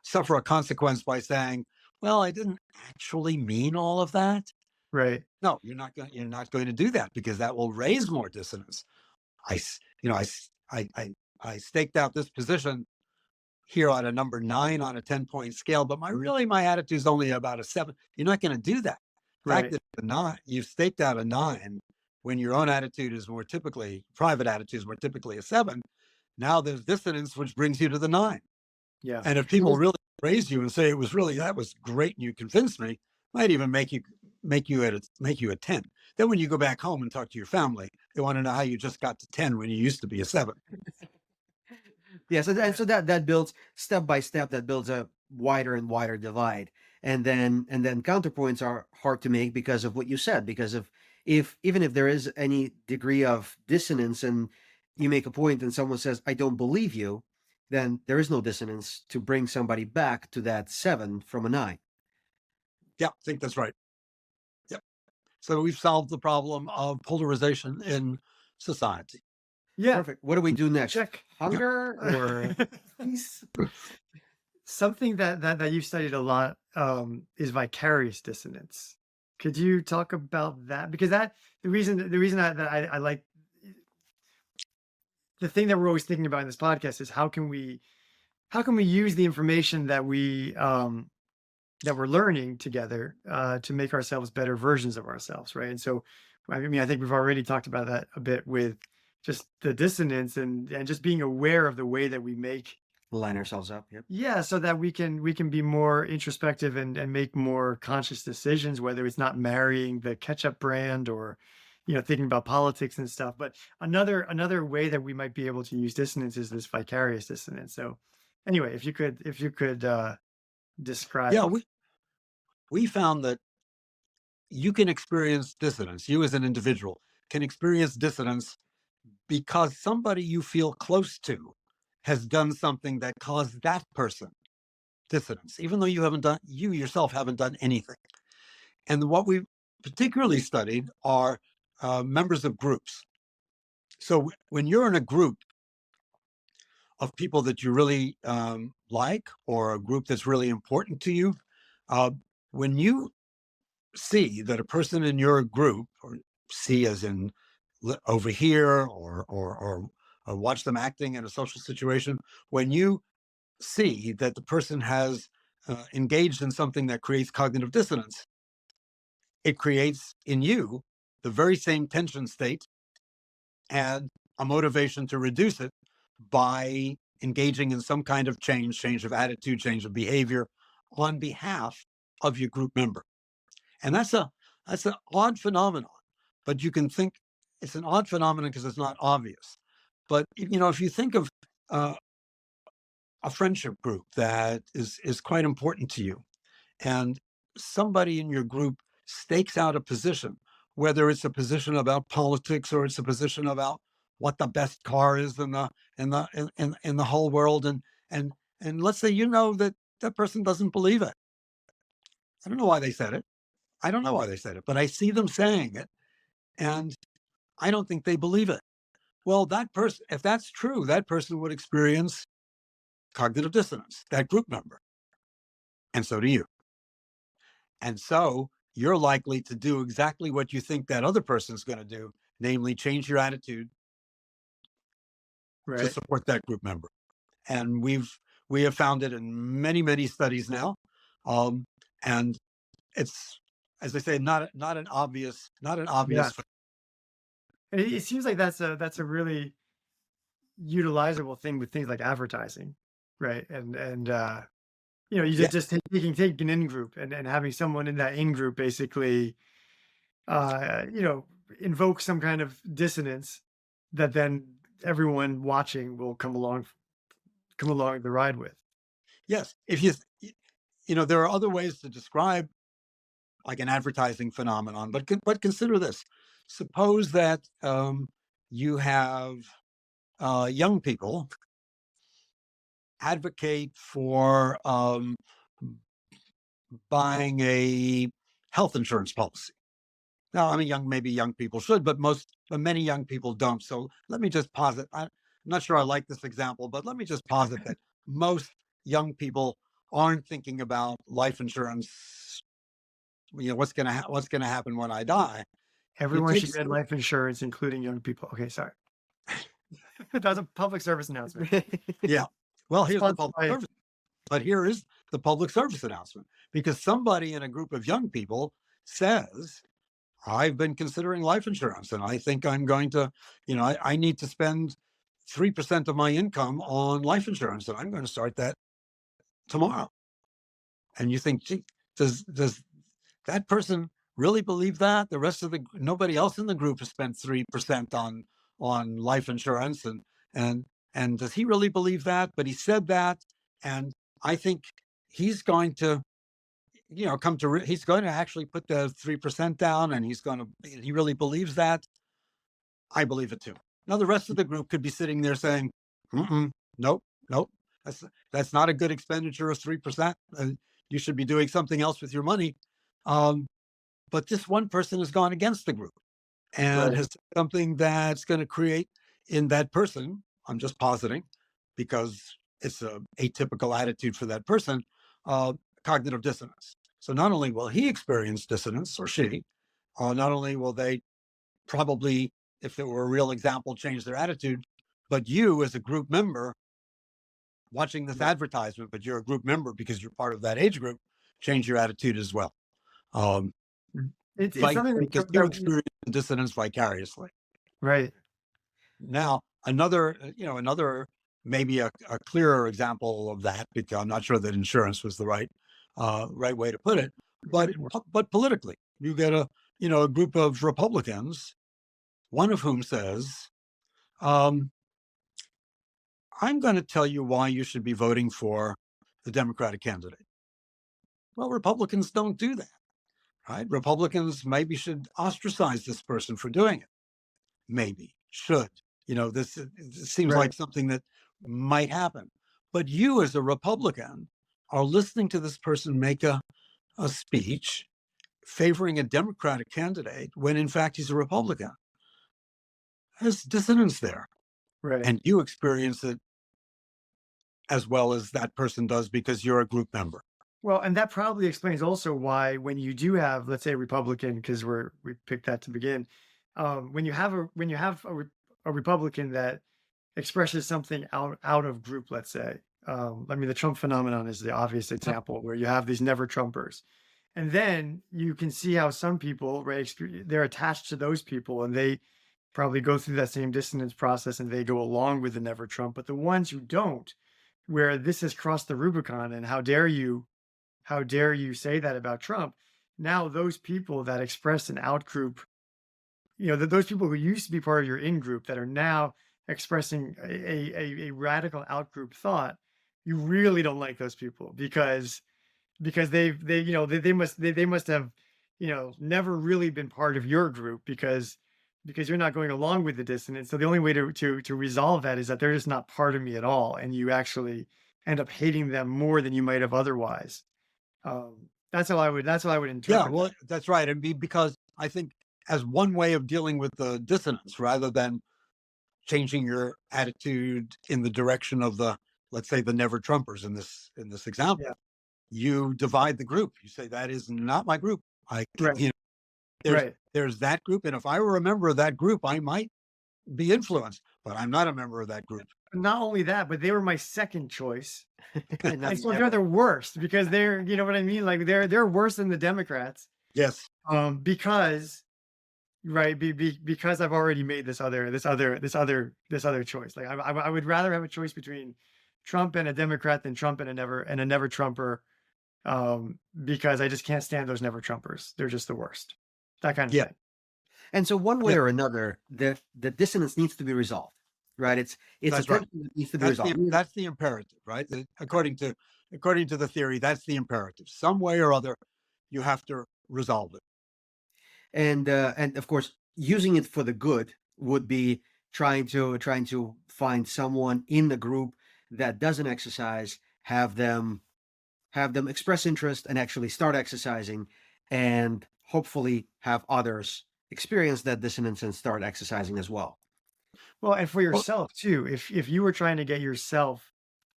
suffer a consequence by saying, "Well, I didn't actually mean all of that." Right. No, you're not going to do that, because that will raise more dissonance. I staked out this position here on a number 9 on a 10-point scale, but my attitude is only about a 7. You're not going to do that. The fact Right. that the 9, you've staked out a 9 when your own attitude is more typically, private attitude is more typically a 7. Now there's dissonance, which brings you to the 9. Yeah. And if people really praise you and say that was great and you convinced me, might even make you a 10. Then when you go back home and talk to your family, they want to know how you just got to 10 when you used to be a 7. Yeah, so that builds step by step. That builds a wider and wider divide, and then counterpoints are hard to make because of what you said. Because of even if there is any degree of dissonance, and you make a point, and someone says, "I don't believe you," then there is no dissonance to bring somebody back to that 7 from a 9. Yeah, I think that's right. Yep. So we've solved the problem of polarization in society. Yeah. Perfect. What do we do next? Check. Hunger or peace? Something that you've studied a lot is vicarious dissonance. Could you talk about that? Because the reason that I like the thing that we're always thinking about in this podcast is how can we use the information that that we're learning together to make ourselves better versions of ourselves, right? And so, I mean, I think we've already talked about that a bit with just the dissonance and just being aware of the way that we make Line ourselves up. Yep. yeah, so that we can be more introspective and make more conscious decisions, whether it's not marrying the ketchup brand or thinking about politics and stuff. But another way that we might be able to use dissonance is this vicarious dissonance. So anyway, if you could describe. Yeah, we found that you can experience dissonance. You as an individual can experience dissonance because somebody you feel close to has done something that caused that person dissonance, even though you yourself haven't done anything. And what we particularly studied are members of groups. So when you're in a group of people that you really like, or a group that's really important to you, when you see that a person in your group, or see as in over here, or watch them acting in a social situation, when you see that the person has engaged in something that creates cognitive dissonance, it creates in you the very same tension state and a motivation to reduce it by engaging in some kind of change of attitude, change of behavior on behalf of your group member. And that's an odd phenomenon, but you can think it's an odd phenomenon because it's not obvious. But if you think of a friendship group that is quite important to you, and somebody in your group stakes out a position, whether it's a position about politics or it's a position about what the best car is in the whole world, and let's say that person doesn't believe it. I don't know why they said it. But I see them saying it, and I don't think they believe it. Well, that person, if that's true, that person would experience cognitive dissonance, that group member. And so do you. And so you're likely to do exactly what you think that other person's going to do, namely change your attitude to Right. support that group member. And we have found it in many, many studies now. And it's, as I say, not an obvious. Yeah. And it seems like that's a really utilizable thing with things like advertising, right? And you Yeah. just taking an in group and having someone in that in group basically invoke some kind of dissonance that then everyone watching will come along the ride with. Yes. there are other ways to describe like an advertising phenomenon, but consider this. Suppose that you have young people advocate for buying a health insurance policy. Now, I mean, maybe young people should, but many young people don't. So let me just posit. I'm not sure I like this example, but let me just posit that most young people aren't thinking about life insurance. What's going to happen when I die? Everyone should get life insurance, including young people. Okay, sorry. That was a public service announcement. Yeah. Well, here's the Sponsored public by- service. But here is the public service announcement, because somebody in a group of young people says, I've been considering life insurance and I think I'm going to, I need to spend 3% of my income on life insurance, and I'm going to start that tomorrow. And you think, gee, does that person really believe that? The rest of nobody else in the group has spent 3% on life insurance, and does he really believe that? But he said that, and I think he's going to, he's going to actually put the 3% down, and he really believes that. I believe it too. Now, the rest of the group could be sitting there saying, nope, that's not a good expenditure of 3%. You should be doing something else with your money. But this one person has gone against the group and has said something that's going to create in that person, I'm just positing, because it's a atypical attitude for that person, cognitive dissonance. So not only will he experience dissonance, or she, not only will they probably, if it were a real example, change their attitude, but you as a group member watching this advertisement, but you're a group member because you're part of that age group, change your attitude as well. It's something because you experience dissonance vicariously. Right. Now, another maybe a clearer example of that, because I'm not sure that insurance was the right way to put it, but politically, you get a group of Republicans, one of whom says, I'm going to tell you why you should be voting for the Democratic candidate. Well, Republicans don't do that, right? Republicans maybe should ostracize this person for doing it. Maybe should. This seems like something that might happen. But you as a Republican are listening to this person make a speech favoring a Democratic candidate when in fact he's a Republican. There's dissonance there. Right. And you experience it as well as that person does because you're a group member. Well, and that probably explains also why when you do have, let's say, a Republican, because we picked that to begin, when you have a Republican that expresses something out of group, let's say, the Trump phenomenon is the obvious example where you have these never Trumpers, and then you can see how some people, right, they're attached to those people and they probably go through that same dissonance process and they go along with the never Trump, but the ones who don't, where this has crossed the Rubicon, and how dare you say that about Trump? Now those people that express an out group, those people who used to be part of your in group that are now expressing a radical out group thought, you really don't like those people because they must have never really been part of your group because you're not going along with the dissonance. So the only way to resolve that is that they're just not part of me at all, and you actually end up hating them more than you might have otherwise. That's how I would interpret. Yeah, well, that's right. And because I think as one way of dealing with the dissonance, rather than changing your attitude in the direction of let's say the never Trumpers in this example, you divide the group. You say, that is not my group. There's that group, and if I were a member of that group, I might be influenced, but I'm not a member of that group. Not only that, but they were my second choice. And so they're the worst because they're, you know what I mean? Like they're worse than the Democrats. Yes. Because I've already made this other choice. Like I would rather have a choice between Trump and a Democrat than Trump and a never Trumper. Because I just can't stand those never Trumpers. They're just the worst. That kind of thing. And so one way or another, the dissonance needs to be resolved, right? It's a tension that needs to be resolved. That's the imperative, right? According to according to the theory, that's the imperative. Some way or other, you have to resolve it. And of course, using it for the good would be trying to find someone in the group that doesn't exercise, have them express interest and actually start exercising, and hopefully have others experience that dissonance and start exercising as well. Well, and for Well, yourself too, if you were trying to get yourself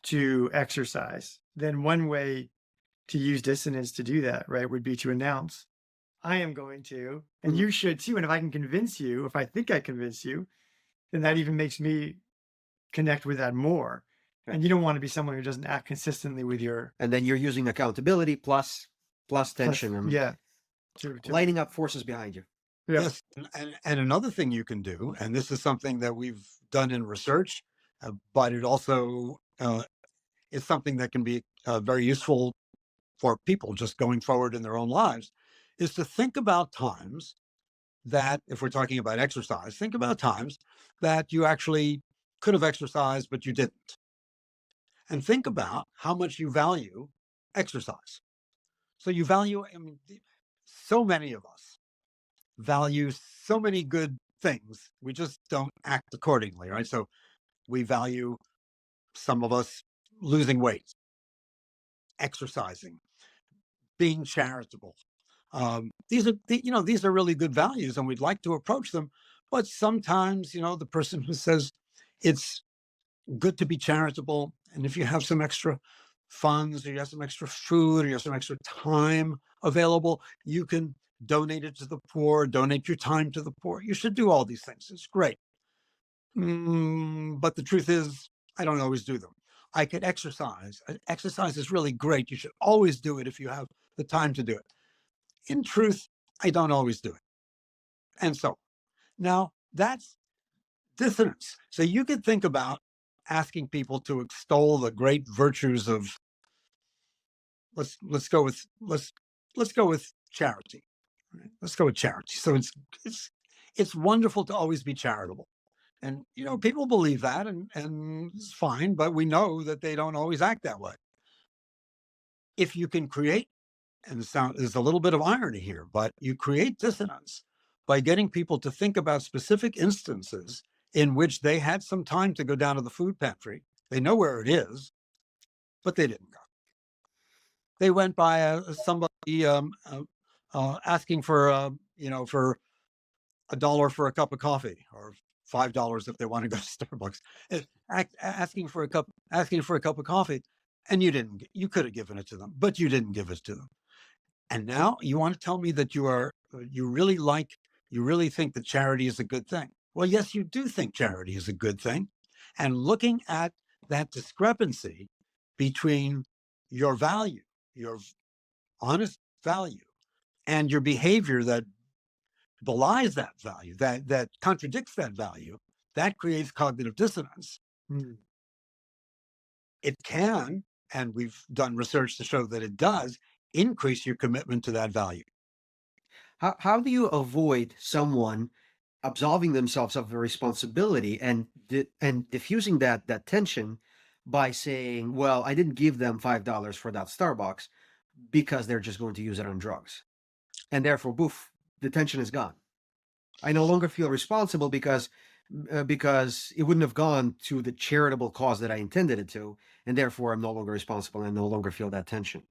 to exercise, then one way to use dissonance to do that, right, would be to announce, I am going to, and Mhm. you should too. And if I can convince you, if I think I convince you, then that even makes me connect with that more. Okay. And you don't want to be someone who doesn't act consistently with your And then you're using accountability plus tension and yeah. To lining up forces behind you. yeah. yes, and another thing you can do, and this is something that we've done in research, but it also is something that can be very useful for people just going forward in their own lives, is to think about times that, if we're talking about exercise, think about times that you actually could have exercised, but you didn't. And think about how much you value exercise. So you value, I mean, so many of us value so many good things. We just don't act accordingly, right? So we value, some of us, losing weight, exercising, being charitable. These are really good values, and we'd like to approach them. But sometimes, the person who says it's good to be charitable, and if you have some extra funds, or you have some extra food, or you have some extra time available, you can donate it to the poor, donate your time to the poor. You should do all these things. It's great. But the truth is, I don't always do them. I could exercise. Exercise is really great. You should always do it if you have the time to do it. In truth, I don't always do it. And so now that's dissonance. So you could think about asking people to extol the great virtues of, let's go with charity. Right? Let's go with charity. So it's wonderful to always be charitable. And people believe that, and it's fine, but we know that they don't always act that way. If you can create, and there's a little bit of irony here, but you create dissonance by getting people to think about specific instances in which they had some time to go down to the food pantry. They know where it is, but they didn't go. They went by somebody asking for for $1 for a cup of coffee, or $5 if they want to go to Starbucks. Asking for a cup of coffee, and you could have given it to them, but you didn't give it to them. And now you want to tell me that you really think that charity is a good thing. Well, yes, you do think charity is a good thing. And looking at that discrepancy between your value, your honest value, and your behavior that belies that value, that contradicts that value, that creates cognitive dissonance. Mm. It can, and we've done research to show that it does, increase your commitment to that value. How do you avoid someone absolving themselves of a responsibility and and diffusing that tension by saying, "Well, I didn't give them $5 for that Starbucks because they're just going to use it on drugs," and therefore, boof, the tension is gone. I no longer feel responsible because it wouldn't have gone to the charitable cause that I intended it to, and therefore I'm no longer responsible and no longer feel that tension.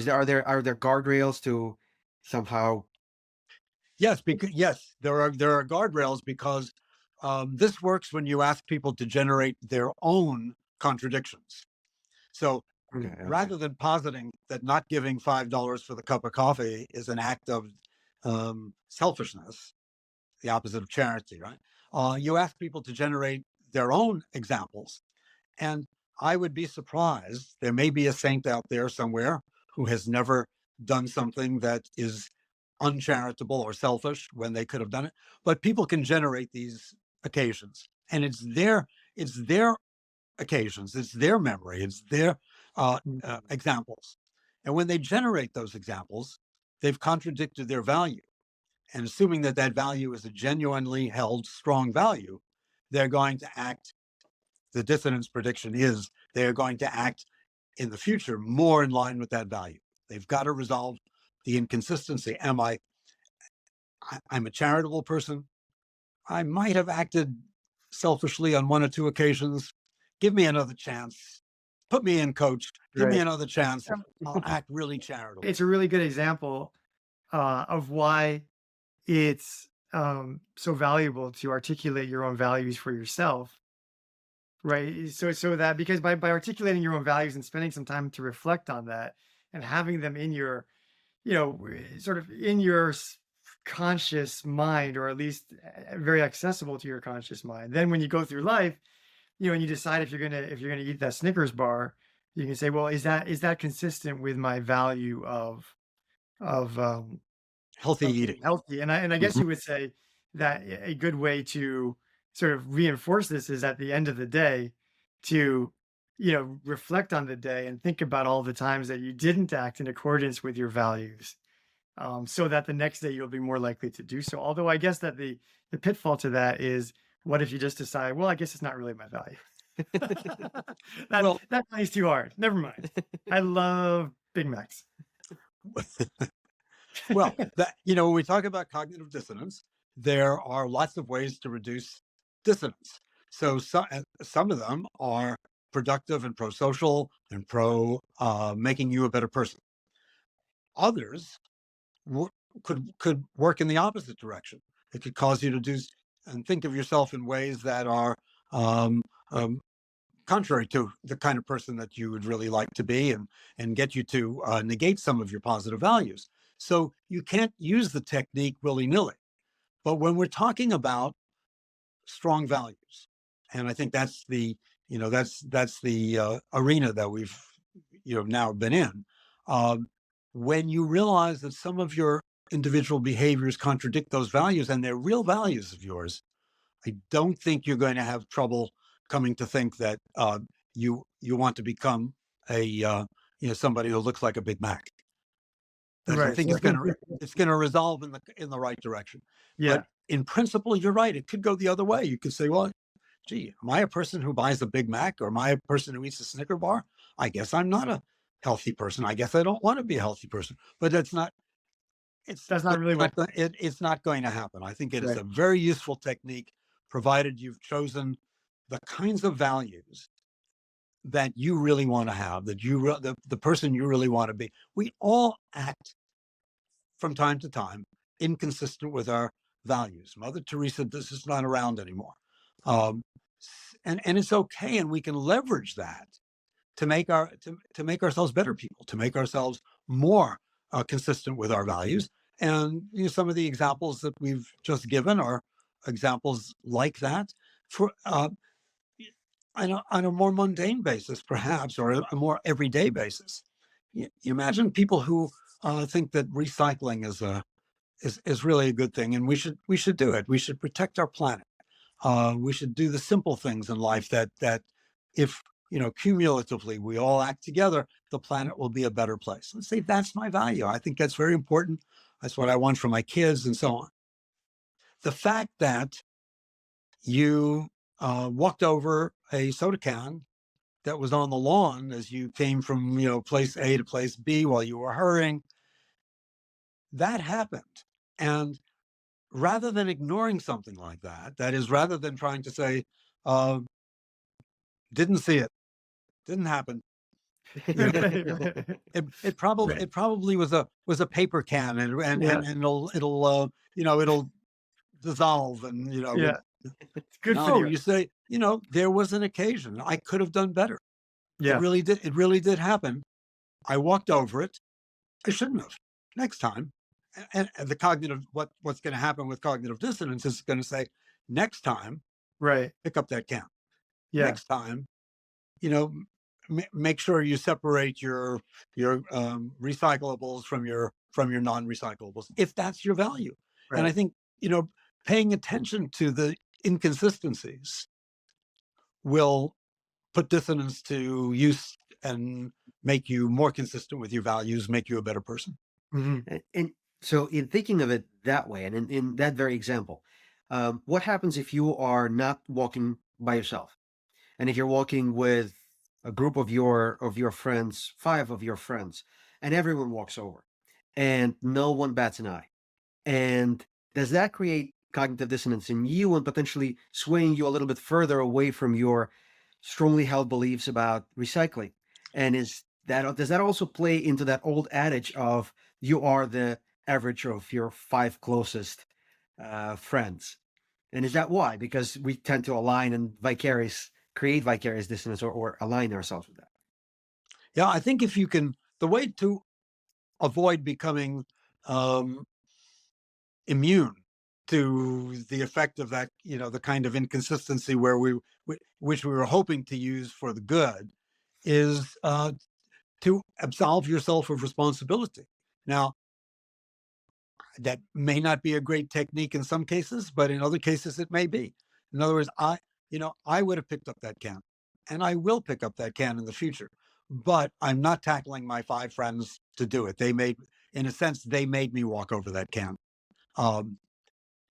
Are there guardrails to somehow? Yes, there are guardrails, because this works when you ask people to generate their own contradictions. So Okay, rather than positing that not giving $5 for the cup of coffee is an act of selfishness, the opposite of charity, right? You ask people to generate their own examples. And I would be surprised. There may be a saint out there somewhere who has never done something that is uncharitable or selfish when they could have done it. But people can generate these occasions, and it's their occasions, it's their memory, it's their examples. And when they generate those examples, they've contradicted their value. And assuming that that value is a genuinely held strong value, they're going to act. The dissonance prediction is they're going to act in the future more in line with that value. They've got to resolve the inconsistency. I'm a charitable person. I might have acted selfishly on one or two occasions. Give me another chance. Put me in, coach. Give me Right. another chance. I'll act really charitable. It's a really good example of why it's so valuable to articulate your own values for yourself, right? So that because by articulating your own values and spending some time to reflect on that and having them in your, sort of in your conscious mind, or at least very accessible to your conscious mind. Then when you go through life, and you decide if you're gonna eat that Snickers bar, you can say, well, is that consistent with my value of Healthy of being eating. healthy? And I guess Mhm. you would say that a good way to sort of reinforce this is at the end of the day to, reflect on the day and think about all the times that you didn't act in accordance with your values, so that the next day you'll be more likely to do so. Although I guess that the pitfall to that is, what if you just decide, well, I guess it's not really my value. that Well, that plays too hard. Never mind. I love Big Macs. well, when we talk about cognitive dissonance, there are lots of ways to reduce dissonance. So some of them are productive and pro-social and pro making you a better person. Others wo- could work in the opposite direction. It could cause you to do and think of yourself in ways that are um, um, contrary to the kind of person that you would really like to be, and get you to negate some of your positive values. So you can't use the technique willy-nilly. But when we're talking about strong values, and I think that's the arena that we've now been in. Um, when you realize that some of your individual behaviors contradict those values and they're real values of yours, I don't think you're going to have trouble coming to think that you want to become a somebody who looks like a Big Mac. That I Right. think it's gonna resolve in the right direction. Yeah. But in principle, you're right. It could go the other way. You could say, well, gee, am I a person who buys a Big Mac, or am I a person who eats a Snicker bar? I guess I'm not a healthy person. I guess I don't want to be a healthy person. But that's not. It's That's not but really what. it's not going to happen. I think it is Right. a very useful technique, provided you've chosen the kinds of values that you really want to have, that the person you really want to be. We all act from time to time inconsistent with our values. Mother Teresa, this is not around anymore. Um, and it's okay, and we can leverage that to make ourselves better people, to make ourselves more consistent with our values. And some of the examples that we've just given are examples like that. For on a more mundane basis, perhaps, or a more everyday basis, you imagine people who think that recycling is really a good thing, and we should do it. We should protect our planet. We should do the simple things in life that if cumulatively we all act together, the planet will be a better place. Let's say that's my value. I think that's very important. That's what I want for my kids, and so on. The fact that you walked over a soda can that was on the lawn as you came from place A to place B while you were hurrying, that happened. And rather than ignoring something like that, that is, rather than trying to say, uh, didn't see it, didn't happen. You know, Right, right, it probably right. it probably was a paper can, and Yeah, it'll dissolve, and yeah. It's good for no, the you earth. say, there was an occasion I could have done better. Yeah, It really did happen. I walked over it. I shouldn't have. Next time. And the cognitive, what's going to happen with cognitive dissonance is going to say, next time, right. pick up that can. Yeah, Next time, you know, make sure you separate your recyclables from your non-recyclables, if that's your value. And I right. think paying attention to the inconsistencies will put dissonance to use and make you more consistent with your values, make you a better person. Mhm. And so, in thinking of it that way, and in that very example, what happens if you are not walking by yourself, and if you're walking with a group of your friends, 5 of your friends, and everyone walks over, and no one bats an eye. And does that create cognitive dissonance in you and potentially swaying you a little bit further away from your strongly held beliefs about recycling? And does that also play into that old adage of you are the average of your 5 closest friends? And is that why? Because we tend to align and create vicarious dissonance, or align ourselves with that. Yeah, I think if you can, the way to avoid becoming um, immune to the effect of that, the kind of inconsistency which we were hoping to use for the good, is to absolve yourself of responsibility. Now, that may not be a great technique in some cases, but in other cases it may be. In other words, I would have picked up that can, and I will pick up that can in the future. But I'm not tackling my 5 friends to do it. In a sense, they made me walk over that can. Um,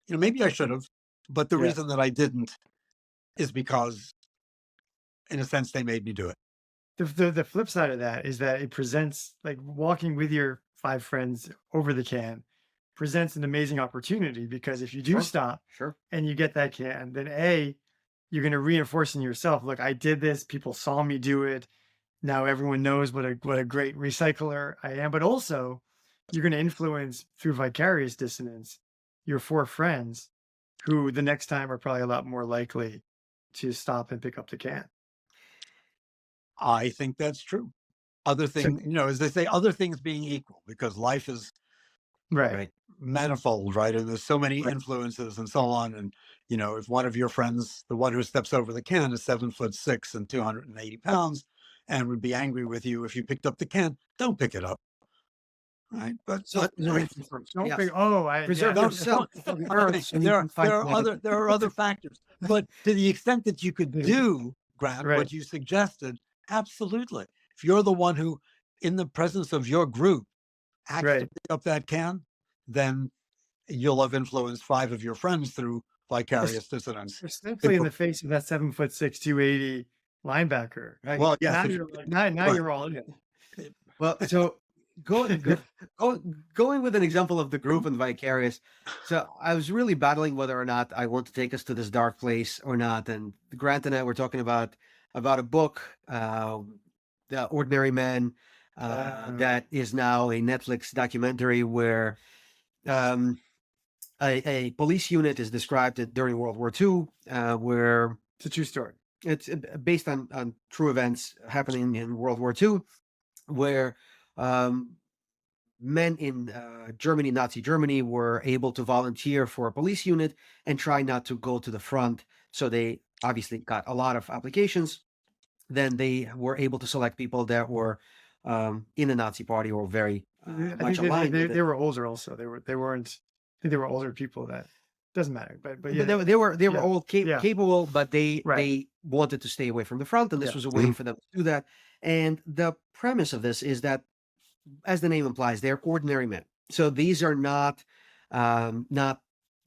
maybe I should have, but the Yeah. reason that I didn't is because, in a sense, they made me do it. The flip side of that is that it presents, like, walking with your 5 friends over the can presents an amazing opportunity, because if you do Sure. stop Sure. and you get that can, then you're going to reinforce in yourself, look, I did this, people saw me do it. Now everyone knows what a great recycler I am. But also, you're going to influence, through vicarious dissonance, your 4 friends, who the next time are probably a lot more likely to stop and pick up the can. I think that's true. Other So, thing, as they say, other things being equal, because life is right. Right. manifold, right? And there's so many Right. influences and so on. And if one of your friends, the one who steps over the can, is 7'6" and 280 pounds, and would be angry with you if you picked up the can, don't pick it up, right? But So, Don't yes. think, oh, Preserve yeah. yourself from the earth so you there can fight are negative. there are other factors. But to the extent that you could do, Grant, Right. what you suggested, absolutely. If you're the one who, in the presence of your group, acts to Right. pick up that can, then you'll have influenced 5 of your friends through vicarious dissonance. Especially in the face of that 7'6", 280 linebacker. Right. Well, yes, Now if you're like, now right. you're all in. Well, so going with an example of the group and vicarious. So I was really battling whether or not I want to take us to this dark place or not. And Grant and I were talking about a book, The Ordinary Man, that is now a Netflix documentary where um, a police unit is described during World War II, where It's a true story. it's based on true events happening in World War II, where men in Germany, Nazi Germany, were able to volunteer for a police unit and try not to go to the front. So they obviously got a lot of applications. Then they were able to select people that were in the Nazi party or very I much think aligned with they it. were older also. They weren't. I think they were older people. That doesn't matter. But But yeah, they were yeah, all yeah. capable, but they Right. wanted to stay away from the front, and this Yeah. was a way for them to do that. And the premise of this is that, as the name implies, they're ordinary men. So these are not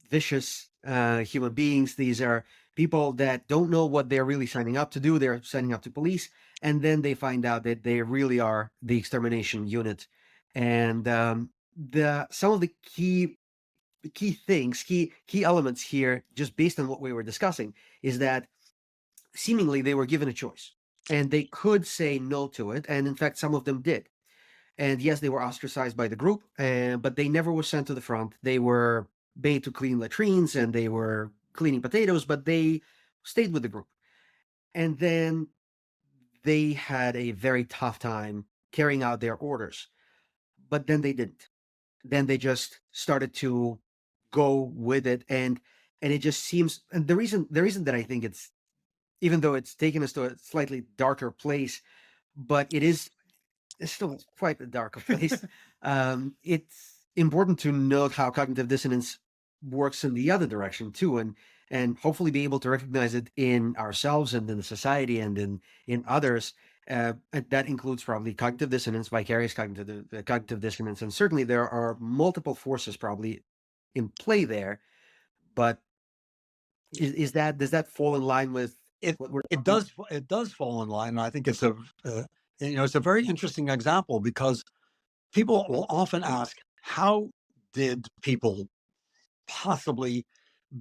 vicious human beings. These are people that don't know what they're really signing up to do. They're signing up to police, and then they find out that they really are the extermination unit. And some of the key elements here, just based on what we were discussing, is that seemingly they were given a choice, and they could say no to it. And in fact, some of them did. And yes, they were ostracized by the group, but they never were sent to the front. They were made to clean latrines and they were cleaning potatoes, but they stayed with the group. And then they had a very tough time carrying out their orders. But then they didn't. Then they just started to go with it. And it just seems, and the reason that I think it's, even though it's taken us to a slightly darker place, but it's still quite a darker place. It's important to note how cognitive dissonance works in the other direction too, and hopefully be able to recognize it in ourselves and in the society and in others. And that includes probably cognitive dissonance, vicarious cognitive dissonance, and certainly there are multiple forces probably in play there. But does that fall in line with it What we're it talking does it does fall in line. And I think it's it's a very interesting example because people will often ask, how did people possibly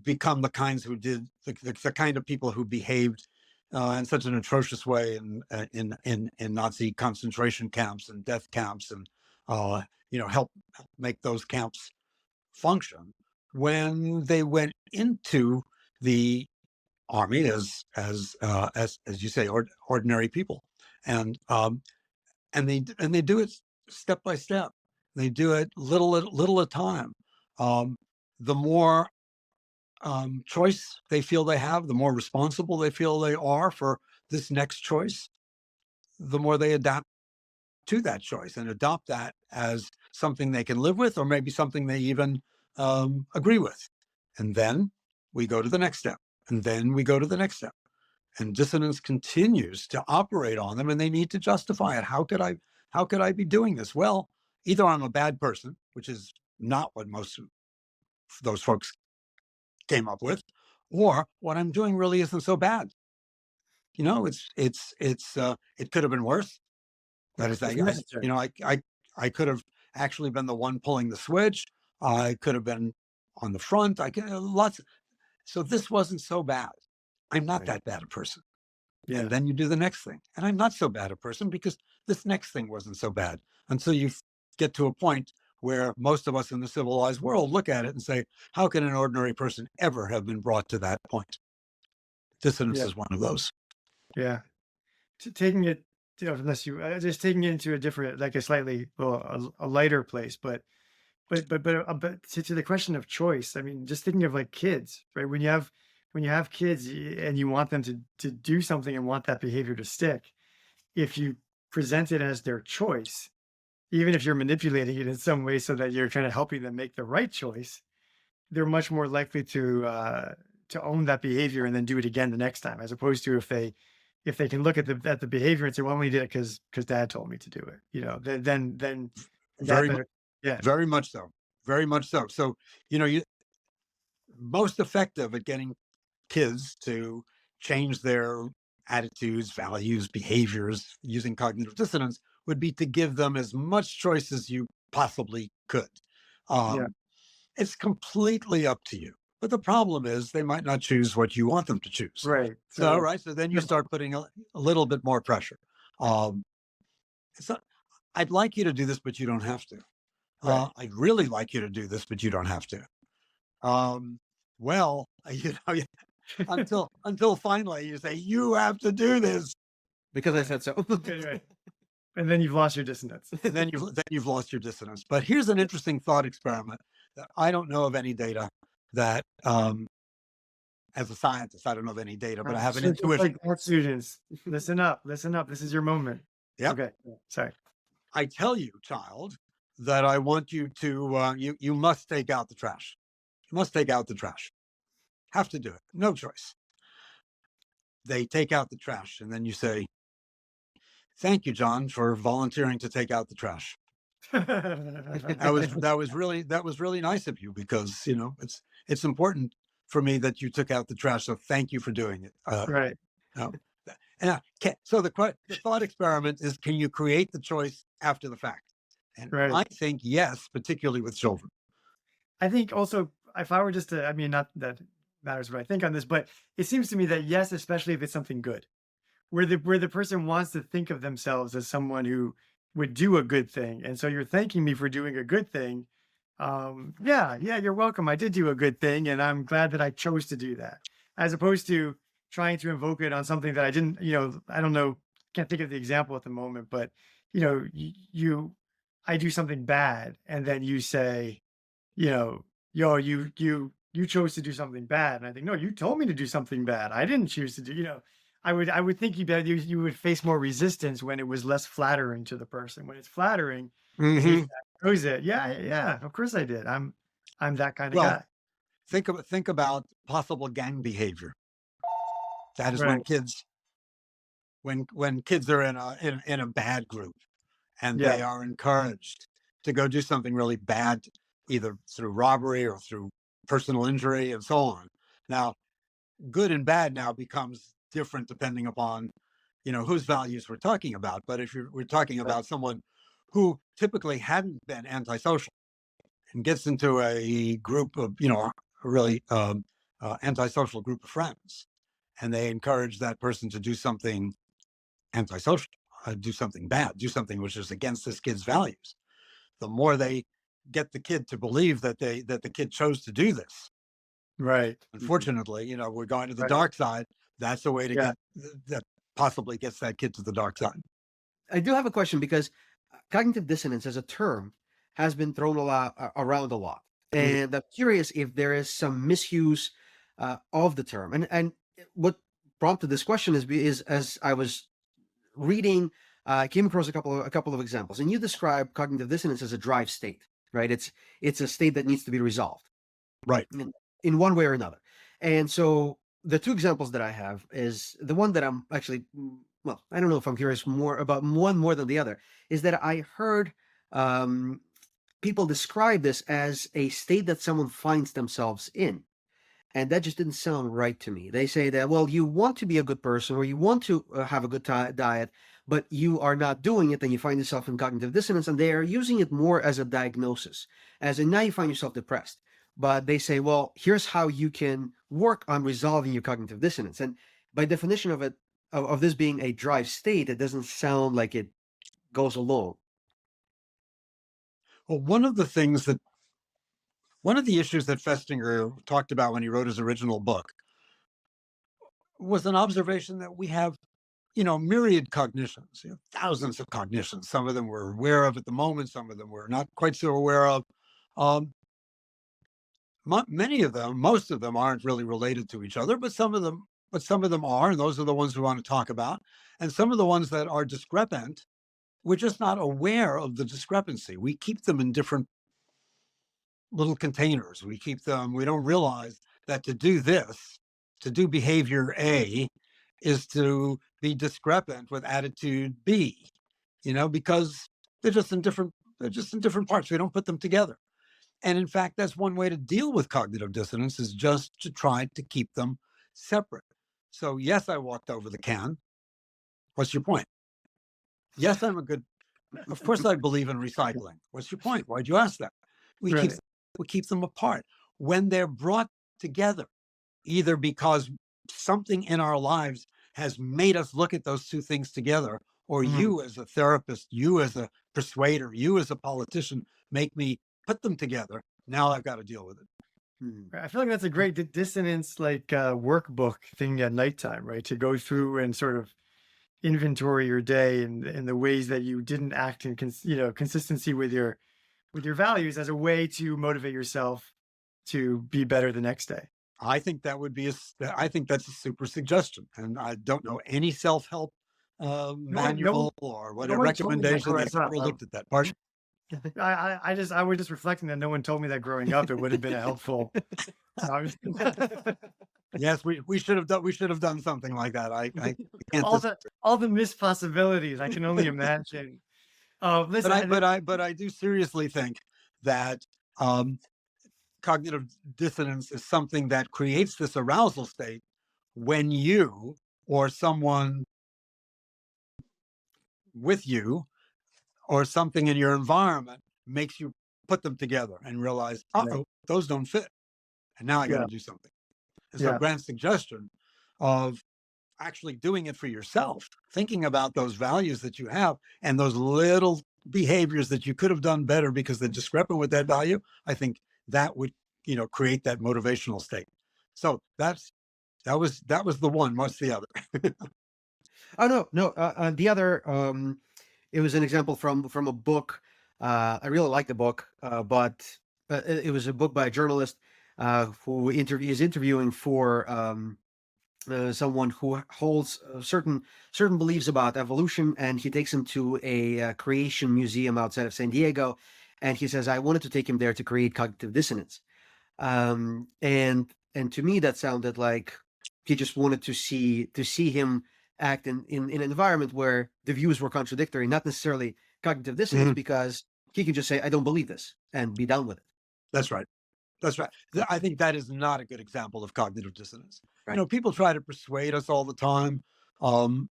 become the kinds who did the kind of people who behaved in such an atrocious way in Nazi concentration camps and death camps, and help make those camps function when they went into the army as you say, ordinary people, and they do it step by step. They do it little at a time. The more choice they feel they have, the more responsible they feel they are for this next choice, the more they adapt to that choice and adopt that as something they can live with, or maybe something they even agree with. And then we go to the next step, and then we go to the next step. And dissonance continues to operate on them, and they need to justify it. How could I be doing this? Well, either I'm a bad person, which is not what most of those folks came up with, or what I'm doing really isn't so bad. It could have been worse. That is, It's necessary. I could have actually been the one pulling the switch. I could have been on the front. I could lots. So this wasn't so bad. I'm not Right. that bad a person. Yeah. And then you do the next thing, and I'm not so bad a person because this next thing wasn't so bad, until you get to a point where most of us in the civilized world look at it and say, how can an ordinary person ever have been brought to that point? Dissonance Yeah. is one of those. Yeah. Taking it, unless you just taking it into a different, like a slightly, well, a lighter place, but to the question of choice, I mean, just thinking of like kids, right? When you have kids and you want them to do something and want that behavior to stick, if you present it as their choice, even if you're manipulating it in some way so that you're kind of helping them make the right choice, they're much more likely to own that behavior and then do it again the next time, as opposed to if they can look at the behavior and say, "Well, I only did it because Dad told me to do it," then Dad Very, better, yeah, very much so. Very much so. So, you most effective at getting kids to change their attitudes, values, behaviors using cognitive dissonance would be to give them as much choice as you possibly could. yeah, Um, it's completely up to you. But the problem is they might not choose what you want them to choose. right. So, So right. So then you yeah, start putting a little bit more pressure. Um, it's not, I'd like you to do this, but you don't have to. right. I'd really like you to do this, but you don't have to. Um, well, until finally you say you have to do this, because I said so. Right. And then you've lost your dissonance. then you've lost your dissonance. But here's an interesting thought experiment that I don't know of any data that, as a scientist, I don't know of any data, but I have an So just intuition. like all students, listen up, listen up. This is your moment. Yep. Okay. Sorry. I tell you, child, that I want you to you must take out the trash. You must take out the trash. Have to do it. No choice. They take out the trash, and then you say, "Thank you, John, for volunteering to take out the trash. That was really nice of you, because it's important for me that you took out the trash. So thank you for doing it." Right. No. So the thought experiment is: can you create the choice after the fact? And Right. I think yes, particularly with children. I think also, if I were just to, I mean, not that matters what I think on this, but it seems to me that yes, especially if it's something good, where the person wants to think of themselves as someone who would do a good thing, and so you're thanking me for doing a good thing. Yeah, you're welcome. I did do a good thing, and I'm glad that I chose to do that, as opposed to trying to invoke it on something that I didn't. I don't know, can't think of the example at the moment, but I do something bad, and then you say, yo, you chose to do something bad. And I think, no, you told me to do something bad. I didn't choose to do, I would think you would face more resistance when it was less flattering to the person. When it's flattering, Mhm. knows it. Yeah, of course I did. I'm that kind of Well, guy. think about possible gang behavior. That is Right. when kids are in a bad group, and Yeah. they are encouraged to go do something really bad, either through robbery or through personal injury and so on. Now, good and bad now becomes different depending upon, whose values we're talking about. But if we're talking about someone who typically hadn't been antisocial and gets into a group of, a really antisocial group of friends, and they encourage that person to do something antisocial, do something bad, do something which is against this kid's values, the more they get the kid to believe that the kid chose to do this. Right. Unfortunately, we're going to the Right. dark side. That's a way to Yeah. get that possibly gets that kid to the dark side. I do have a question because cognitive dissonance as a term has been thrown around a lot, and I'm curious if there is some misuse of the term. And what prompted this question is as I was reading, I came across a couple of examples, and you describe cognitive dissonance as a drive state, right? It's a state that needs to be resolved, Right. in one way or another. And so the two examples that I have is the one that I'm actually, well, I don't know if I'm curious more about one more than the other, is that I heard people describe this as a state that someone finds themselves in. And that just didn't sound right to me. They say that, well, you want to be a good person or you want to have a good diet, but you are not doing it and you find yourself in cognitive dissonance, and they are using it more as a diagnosis, as in now you find yourself depressed. But they say, well, here's how you can work on resolving your cognitive dissonance. And by definition of it, of this being a drive state, it doesn't sound like it goes along. Well, one of the issues that Festinger talked about when he wrote his original book was an observation that we have, myriad cognitions, thousands of cognitions. Some of them we're aware of at the moment, some of them we're not quite so aware of. Many of them, most of them aren't really related to each other, but some of them are, and those are the ones we want to talk about. And some of the ones that are discrepant, we're just not aware of the discrepancy. We keep them in different little containers. We don't realize that to do behavior A is to be discrepant with attitude B, because they're just in different parts. We don't put them together. And in fact, that's one way to deal with cognitive dissonance, is just to try to keep them separate. So yes, I walked over the can. What's your point? Yes, of course I believe in recycling. What's your point? Why'd you ask that? We keep them apart. When they're brought together, either because something in our lives has made us look at those two things together, or you as a therapist, you as a persuader, you as a politician make me put them together. Now I've got to deal with it. I feel like that's a great dissonance workbook thing at nighttime, right? To go through and sort of inventory your day and the ways that you didn't act in consistency with your values, as a way to motivate yourself to be better the next day. I think I think that's a super suggestion, and I don't know any self-help manual or whatever recommendation that's ever looked at that part. I was just reflecting that no one told me that growing up. It would have been a helpful. Yes, we should have done something like that. I can't all the missed possibilities. I can only imagine. Listen, but I do seriously think that cognitive dissonance is something that creates this arousal state when you or someone with you or something in your environment makes you put them together and realize, those don't fit. And now I got to do something. And so Grant's suggestion of actually doing it for yourself, thinking about those values that you have and those little behaviors that you could have done better because they're discrepant with that value, I think that would, create that motivational state. So that was the one. What's the other? Oh, no. The other, it was an example from a book. I really like the book, but it was a book by a journalist who is interviewing for someone who holds certain beliefs about evolution, and he takes him to a creation museum outside of San Diego, and he says, I wanted to take him there to create cognitive dissonance. And to me, that sounded like he just wanted to see him act in an environment where the views were contradictory, not necessarily cognitive dissonance, because he could just say, I don't believe this, and be done with it. That's right. That's right. I think that is not a good example of cognitive dissonance. Right. You know, people try to persuade us all the time, um,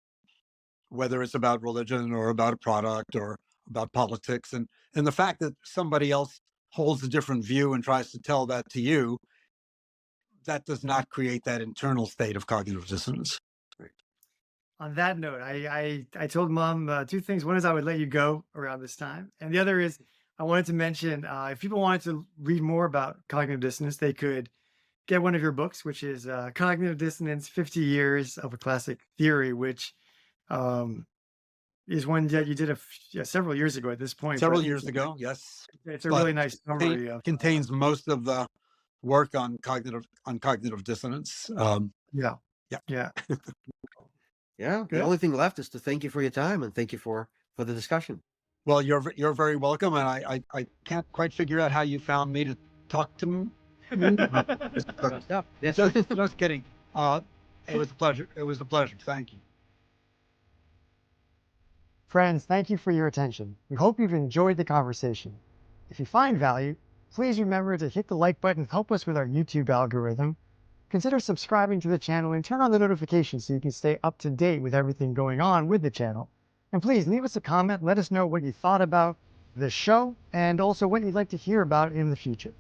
whether it's about religion or about a product or about politics, and the fact that somebody else holds a different view and tries to tell that to you, that does not create that internal state of cognitive dissonance. On that note, I told Mom two things. One is I would let you go around this time, and the other is I wanted to mention if people wanted to read more about cognitive dissonance, they could get one of your books, which is Cognitive Dissonance: 50 Years of a Classic Theory, which um, is one that you did several years ago at this point. Several But years ago, yes, it's a but really nice summary of contains most of the work on cognitive dissonance. yeah, Yeah. yeah. Yeah. The Good. only thing left is to thank you for your time and thank you for the discussion. Well, you're very welcome, and I can't quite figure out how you found me to talk to me. Good stuff. Yes. Just kidding. It was a pleasure. It was a pleasure. Thank you. Friends, thank you for your attention. We hope you've enjoyed the conversation. If you find value, please remember to hit the like button and help us with our YouTube algorithm. Consider subscribing to the channel and turn on the notifications so you can stay up to date with everything going on with the channel. And please leave us a comment. Let us know what you thought about the show and also what you'd like to hear about in the future.